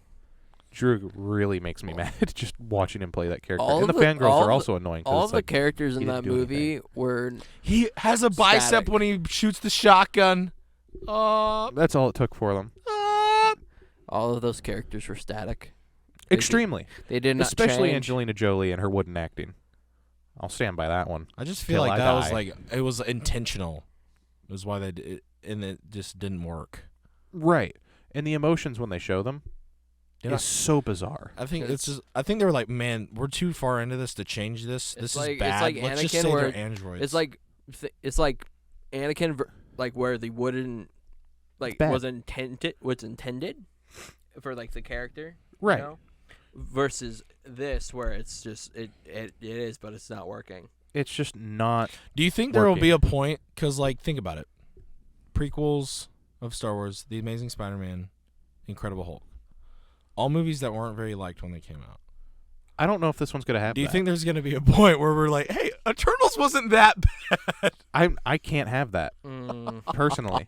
Druig really makes me mad just watching him play that character. And the fangirls are also annoying. All the characters in that movie were He has a bicep when he shoots the shotgun. That's all it took for them. All of those characters were static. Extremely. They did not Especially change. Angelina Jolie and her wooden acting. I'll stand by that one. I just feel like that was like, it was intentional. It was why they did it, and it just didn't work. Right. And the emotions when they show them is so bizarre. I think I think they were like, man, we're too far into this to change this. This is bad. It's like Let's Anakin just say they're androids. It's like Anakin, like where the wooden, like was intended for like the character, right? You know? Versus this, where it's just it is, but it's not working. It's just not. Do you think there will be a point? Because like, think about it. Prequels of Star Wars, The Amazing Spider-Man, Incredible Hulk, all movies that weren't very liked when they came out. I don't know if this one's gonna happen. Do you think there's gonna be a point where we're like, hey, Eternals wasn't that bad? I can't have that personally.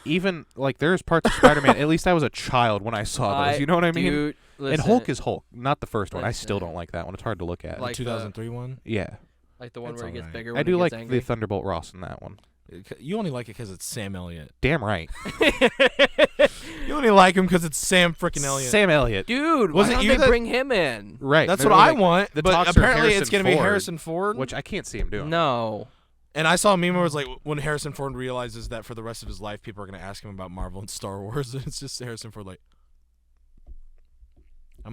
Even like there's parts of Spider-Man. At least I was a child when I saw those. You know what I mean? Dude, listen, and Hulk is Hulk, not the first one. I still don't like that one. It's hard to look at. Like the 2003 one. Yeah. Like the one where he gets bigger. I do like angry. the Thunderbolt Ross in that one. You only like it because it's Sam Elliott. Damn right. You only like him because it's Sam freaking Elliott. Sam Elliott. Dude, why don't they bring him in? Right. That's what I want. But apparently it's going to be Harrison Ford. Which I can't see him doing. No. And I saw a meme where it was like, when Harrison Ford realizes that for the rest of his life, people are going to ask him about Marvel and Star Wars. And it's just Harrison Ford like,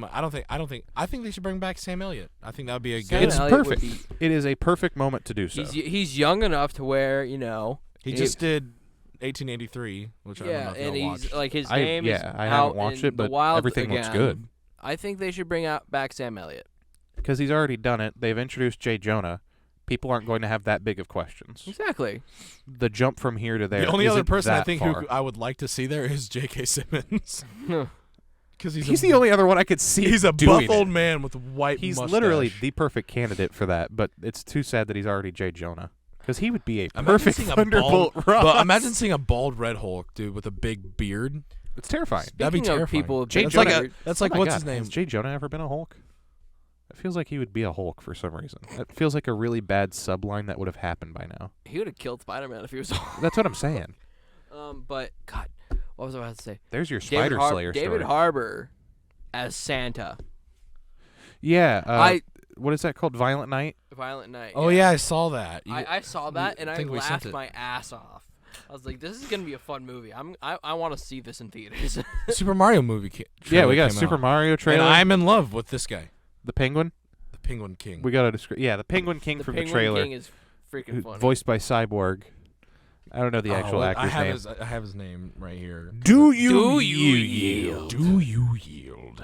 I think they should bring back Sam Elliott. I think that would be a Sam good. It's Elliott would perfect. It is a perfect moment to do so. He's young enough to where He just did 1883, which I don't know if and y'all he's watched. like his I name is haven't out watched in it, the but wild everything looks again. good. I think they should bring back Sam Elliott. Because he's already done it. They've introduced J. Jonah. People aren't going to have that big of questions. Exactly. The jump from here to there. The only other isn't person I that think far. who I would like to see there is J.K. Simmons. Because He's the only other one I could see. He's a doing buff old it. man with a white He's mustache. literally the perfect candidate for that, but it's too sad that he's already J. Jonah. Because he would be a Imagine perfect seeing a Thunderbolt bald, Ross. But imagine seeing a bald Red Hulk, dude, with a big beard. It's terrifying. That'd be Speaking of terrifying. people, J. That's Jonah- like that's like Oh my what's God, his name? Has J. Jonah ever been a Hulk? It feels like he would be a Hulk for some reason. It feels like a really bad subline that would have happened by now. he would have killed Spider-Man if he was. That's what I'm saying. But God, what was I about to say? There's your Spider Slayer David story. Harbour as Santa. Yeah. What is that called? Violent Night? Violent Night. Oh yeah, I saw that. I saw that and I think we sent laughed it. my ass off. I was like, this is gonna be a fun movie. I want to see this in theaters. Super Mario movie. Yeah, we got a came Super out. Mario trailer. And I'm in love with this guy, the Penguin. the Penguin King. We got a description. Yeah, the Penguin King the from Penguin the trailer. King is freaking funny. Voiced by Cyborg. I don't know the actual actor's name. I have his name right here. Do you yield? Do you yield?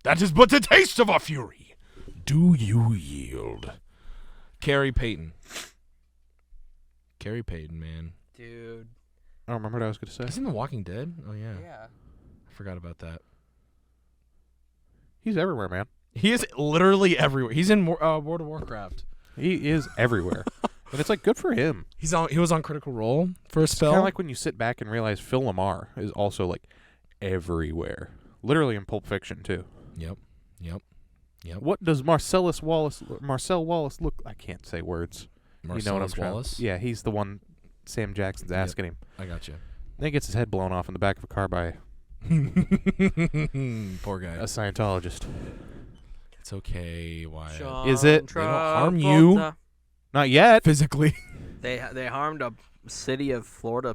That is but the taste of our fury. Do you yield? Carrie Payton. Carrie Payton, man. Dude. I don't remember what I was going to He's say. in The Walking Dead? Oh, yeah. Yeah. I forgot about that. He's everywhere, man. He is literally everywhere. He's in World of Warcraft. He is everywhere. And it's like good for him. He was on Critical Role for a It's spell. kind of like when you sit back and realize Phil Lamar is also like everywhere. Literally in Pulp Fiction too. Yep. What does Marcel Wallace look? I can't say words. You know what I'm trying- Wallace? Yeah, he's the one Sam Jackson's asking him. I got you. Then he gets his head blown off in the back of a car by Poor guy. a Scientologist. It's okay. Wyatt. Is it? They don't harm you. Not yet. Physically. They harmed a city of Florida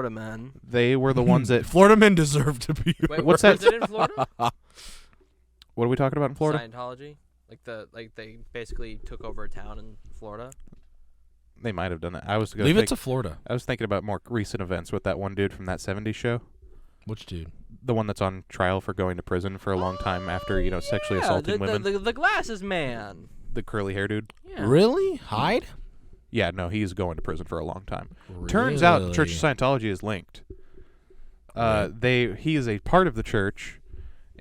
men. They were the ones that. Florida men deserve to be. Wait, What's was that? it in Florida? What are we talking about in Florida? Scientology. Like they basically took over a town in Florida. They might have done that. I was gonna Leave it think- to Florida. I was thinking about more recent events with that one dude from that '70s show. Which dude? The one that's on trial for going to prison for a long time after, sexually assaulting women. The glasses man. The curly hair dude. Yeah. Really? Hyde? Yeah, no, he's going to prison for a long time. Turns out Church of Really? Scientology is linked. Right. He is a part of the church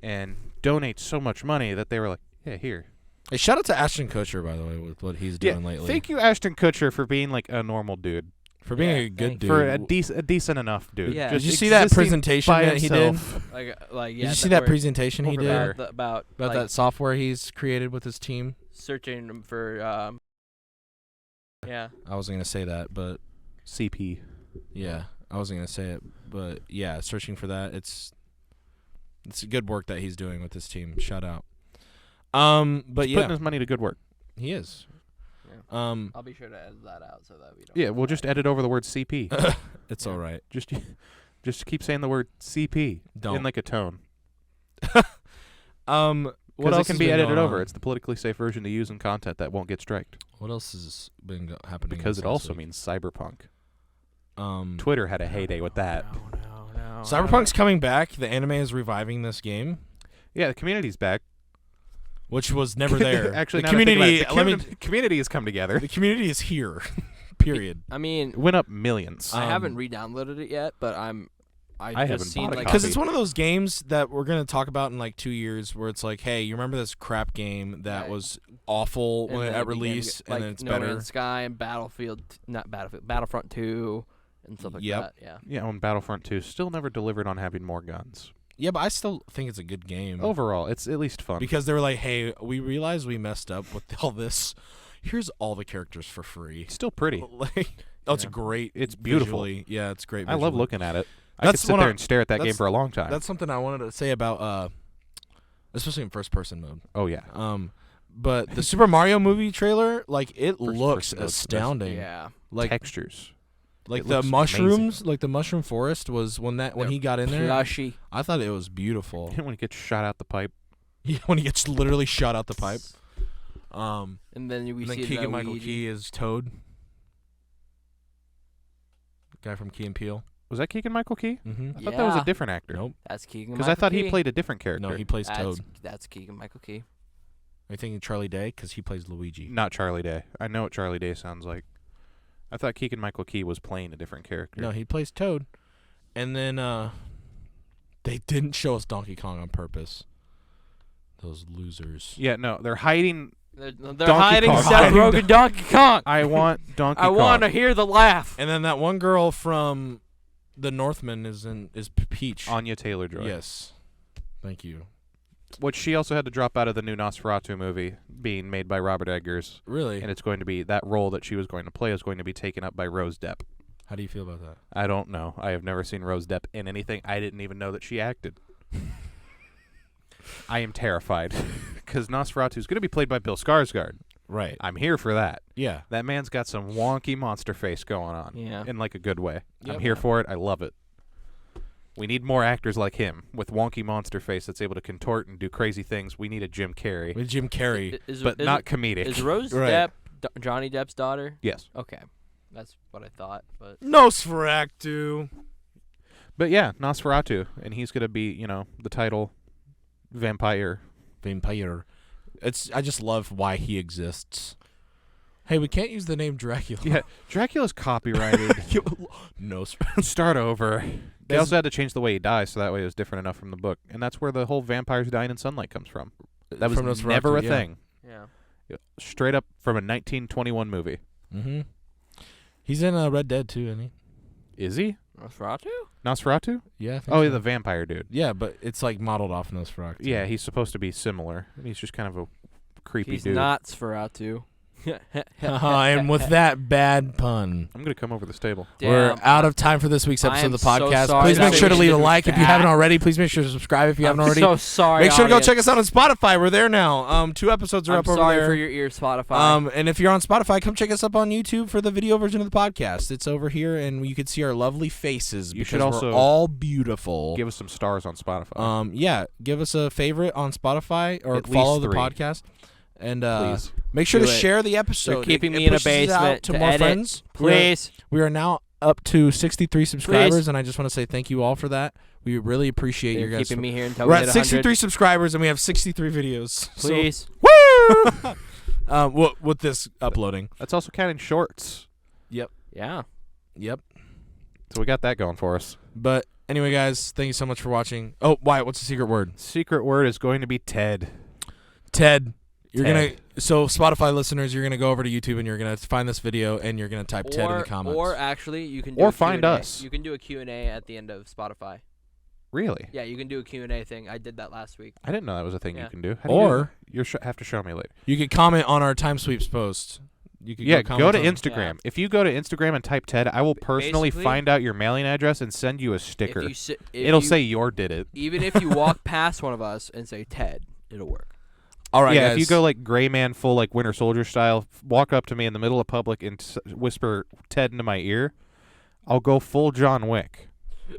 and donates so much money that they were like, yeah, here. Hey, shout out to Ashton Kutcher, by the way, with what he's doing lately. Thank you, Ashton Kutcher, for being like a normal dude. For being Yeah, a good thank dude. For a decent enough dude. Yeah. Just Did you see that existing presentation by that he did? himself. Like yeah. Did you see that where- presentation he over did there. about about that software he's created with his team? searching for yeah. I wasn't gonna say that, but CP. yeah, I wasn't gonna say it, but yeah, searching for that. It's good work that he's doing with his team. Shout out. But He's yeah, putting his money to good work. he is. Yeah. I'll be sure to edit that out so that we don't. Yeah, we'll just edit over the word CP. It's Yeah. all right. Just keep saying the word CP Don't. in like a tone. What Because else it can has be been edited going over. on? It's the politically safe version to use in content that won't get striked. What else has been happening? Because this it last also week? means cyberpunk. Um, Twitter had a heyday with that. No. Cyberpunk's coming back. The anime is reviving this game, Yeah, the community's back. which was never there. Actually, the now that I think community. about it, the community has come together. The community is here. Period. I mean, It went up millions. I haven't re-downloaded it yet, but I haven't just seen bought a like Because copy. it's one of those games that we're gonna talk about in like 2 years, where it's like, hey, you remember this crap game that Right. was awful and when then at it began to release, get, and like, then it's No better. Man's Sky and Battlefront 2 and stuff like Yep. that. Yeah. Yeah, on Battlefront 2, still never delivered on having more guns. Yeah, but I still think it's a good game. Overall, it's at least fun. Because they were like, hey, we realized we messed up with all this. Here's all the characters for free. It's still pretty. Like, oh, it's Yeah. great. It's beautiful. Visually. Yeah, it's great. I love visually. looking at it. I could That's sit one there of- and stare at that game that's- for a long time. That's something I wanted to say about, especially in first-person mode. Oh, yeah. But the Super Mario movie trailer, like, it looks First-person mode's the best. astounding. Yeah. Like, Textures. Like It the looks mushrooms, like the mushroom forest was when he got in there. Plushy. I thought it was beautiful. when he gets shot out the pipe. Yeah, when he gets literally shot out the pipe. And then we And then see Keegan-Michael Luigi. Key is Toad. Guy from Key and Peele. Was that Keegan-Michael Key? Mm-hmm. I thought that was a Yeah. different actor. Nope. That's Keegan. Because I thought he played a different character. No, he plays Toad. That's Keegan Michael Key. Are you thinking Charlie Day? Because he plays Luigi. Not Charlie Day. I know what Charlie Day sounds like. I thought Keegan-Michael Key was playing a different character. No, he plays Toad. And then they didn't show us Donkey Kong on purpose. Those losers. Yeah, no, they're hiding. They're Donkey hiding Kong. Seth Rogen Donkey Kong. I want Donkey I Kong. want to hear the laugh. And then that one girl from The Northman is Peach. Anya Taylor-Joy. Yes. Thank you. Which she also had to drop out of the new Nosferatu movie being made by Robert Eggers. Really? And it's going to be, that role that she was going to play is going to be taken up by Rose Depp. How do you feel about that? I don't know. I have never seen Rose Depp in anything. I didn't even know that she acted. I am terrified. Because Nosferatu is going to be played by Bill Skarsgård. Right. I'm here for that. Yeah. That man's got some wonky monster face going on. Yeah. In like a good way. Yep. I'm here for it. I love it. We need more actors like him with wonky monster face that's able to contort and do crazy things. We need a Jim Carrey, With Jim Carrey. but not comedic. Is Rose Right. Depp Johnny Depp's daughter? Yes. Okay, that's what I thought. But Nosferatu. But yeah, Nosferatu, and he's going to be, the title vampire. Vampire. I just love why he exists. Hey, we can't use the name Dracula. Yeah, Dracula's copyrighted. Nosferatu. Start over. They 'Cause- also had to change the way he dies, so that way it was different enough from the book. And that's where the whole vampires dying in sunlight comes from. That was From Nosferatu, never a yeah. thing. yeah, Straight up from a 1921 movie. Mm-hmm. He's in Red Dead too, isn't he? Is he? Nosferatu. Nosferatu? Yeah. I think Oh, so. yeah, the vampire dude. Yeah, but it's like modeled off Nosferatu. Yeah, he's supposed to be similar. And he's just kind of a creepy He's dude. not Sferatu. And with that bad pun, I'm going to come over this table. we're Damn. out of time for this week's I episode am of the podcast. so sorry Please that make sure to we leave a did like if you that. haven't already. Please make sure to subscribe if you haven't already. So sorry. Make sure to go audience. check us out on Spotify. We're there now. 2 episodes are I'm up over sorry there. for your ears, Spotify. And if you're on Spotify, come check us up on YouTube for the video version of the podcast. It's over here, and you can see our lovely faces You because should also we're all beautiful. Give us some stars on Spotify. Yeah, give us a favorite on Spotify or At follow least the 3. podcast. And Please. make sure Do to it. share the episode. You're keeping It me in a pushes it out basement to to more edit. friends. Please. We are now up to 63 subscribers, Please. and I just want to say thank you all for that. We really appreciate You're your guys. keeping me here until We're we at hit 63 100. subscribers, and we have 63 videos. Please. So, woo! With this uploading. That's also counting shorts. Yeah. Yep. So we got that going for us. But anyway, guys, thank you so much for watching. Oh, Wyatt, what's the secret word? Secret word is going to be Ted. Ted. You're Ted. so Spotify listeners, you're gonna go over to YouTube and you're gonna find this video and you're gonna type Ted in the comments. Or actually, you can do Or a find Q&A. us. You can do a Q&A at the end of Spotify. Really? Yeah, you can do a Q&A thing. I did that last week. I didn't know that was a thing Yeah. you can do. How do you do Or that? You have to show me later. you could comment on our time sweeps post. You could Yeah, go, go to comment on- Instagram. If you go to Instagram and type Ted, I will personally Basically, find out your mailing address and send you a sticker. If you si- if It'll you- say your did it. even if you walk past one of us and say Ted, it'll work. All right, Yeah, guys. if you go like gray man full like Winter Soldier style, walk up to me in the middle of public and whisper Ted into my ear, I'll go full John Wick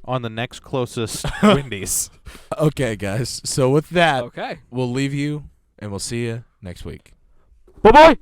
on the next closest Wendy's. Okay, guys. So with that, Okay. we'll leave you and we'll see you next week. Bye-bye!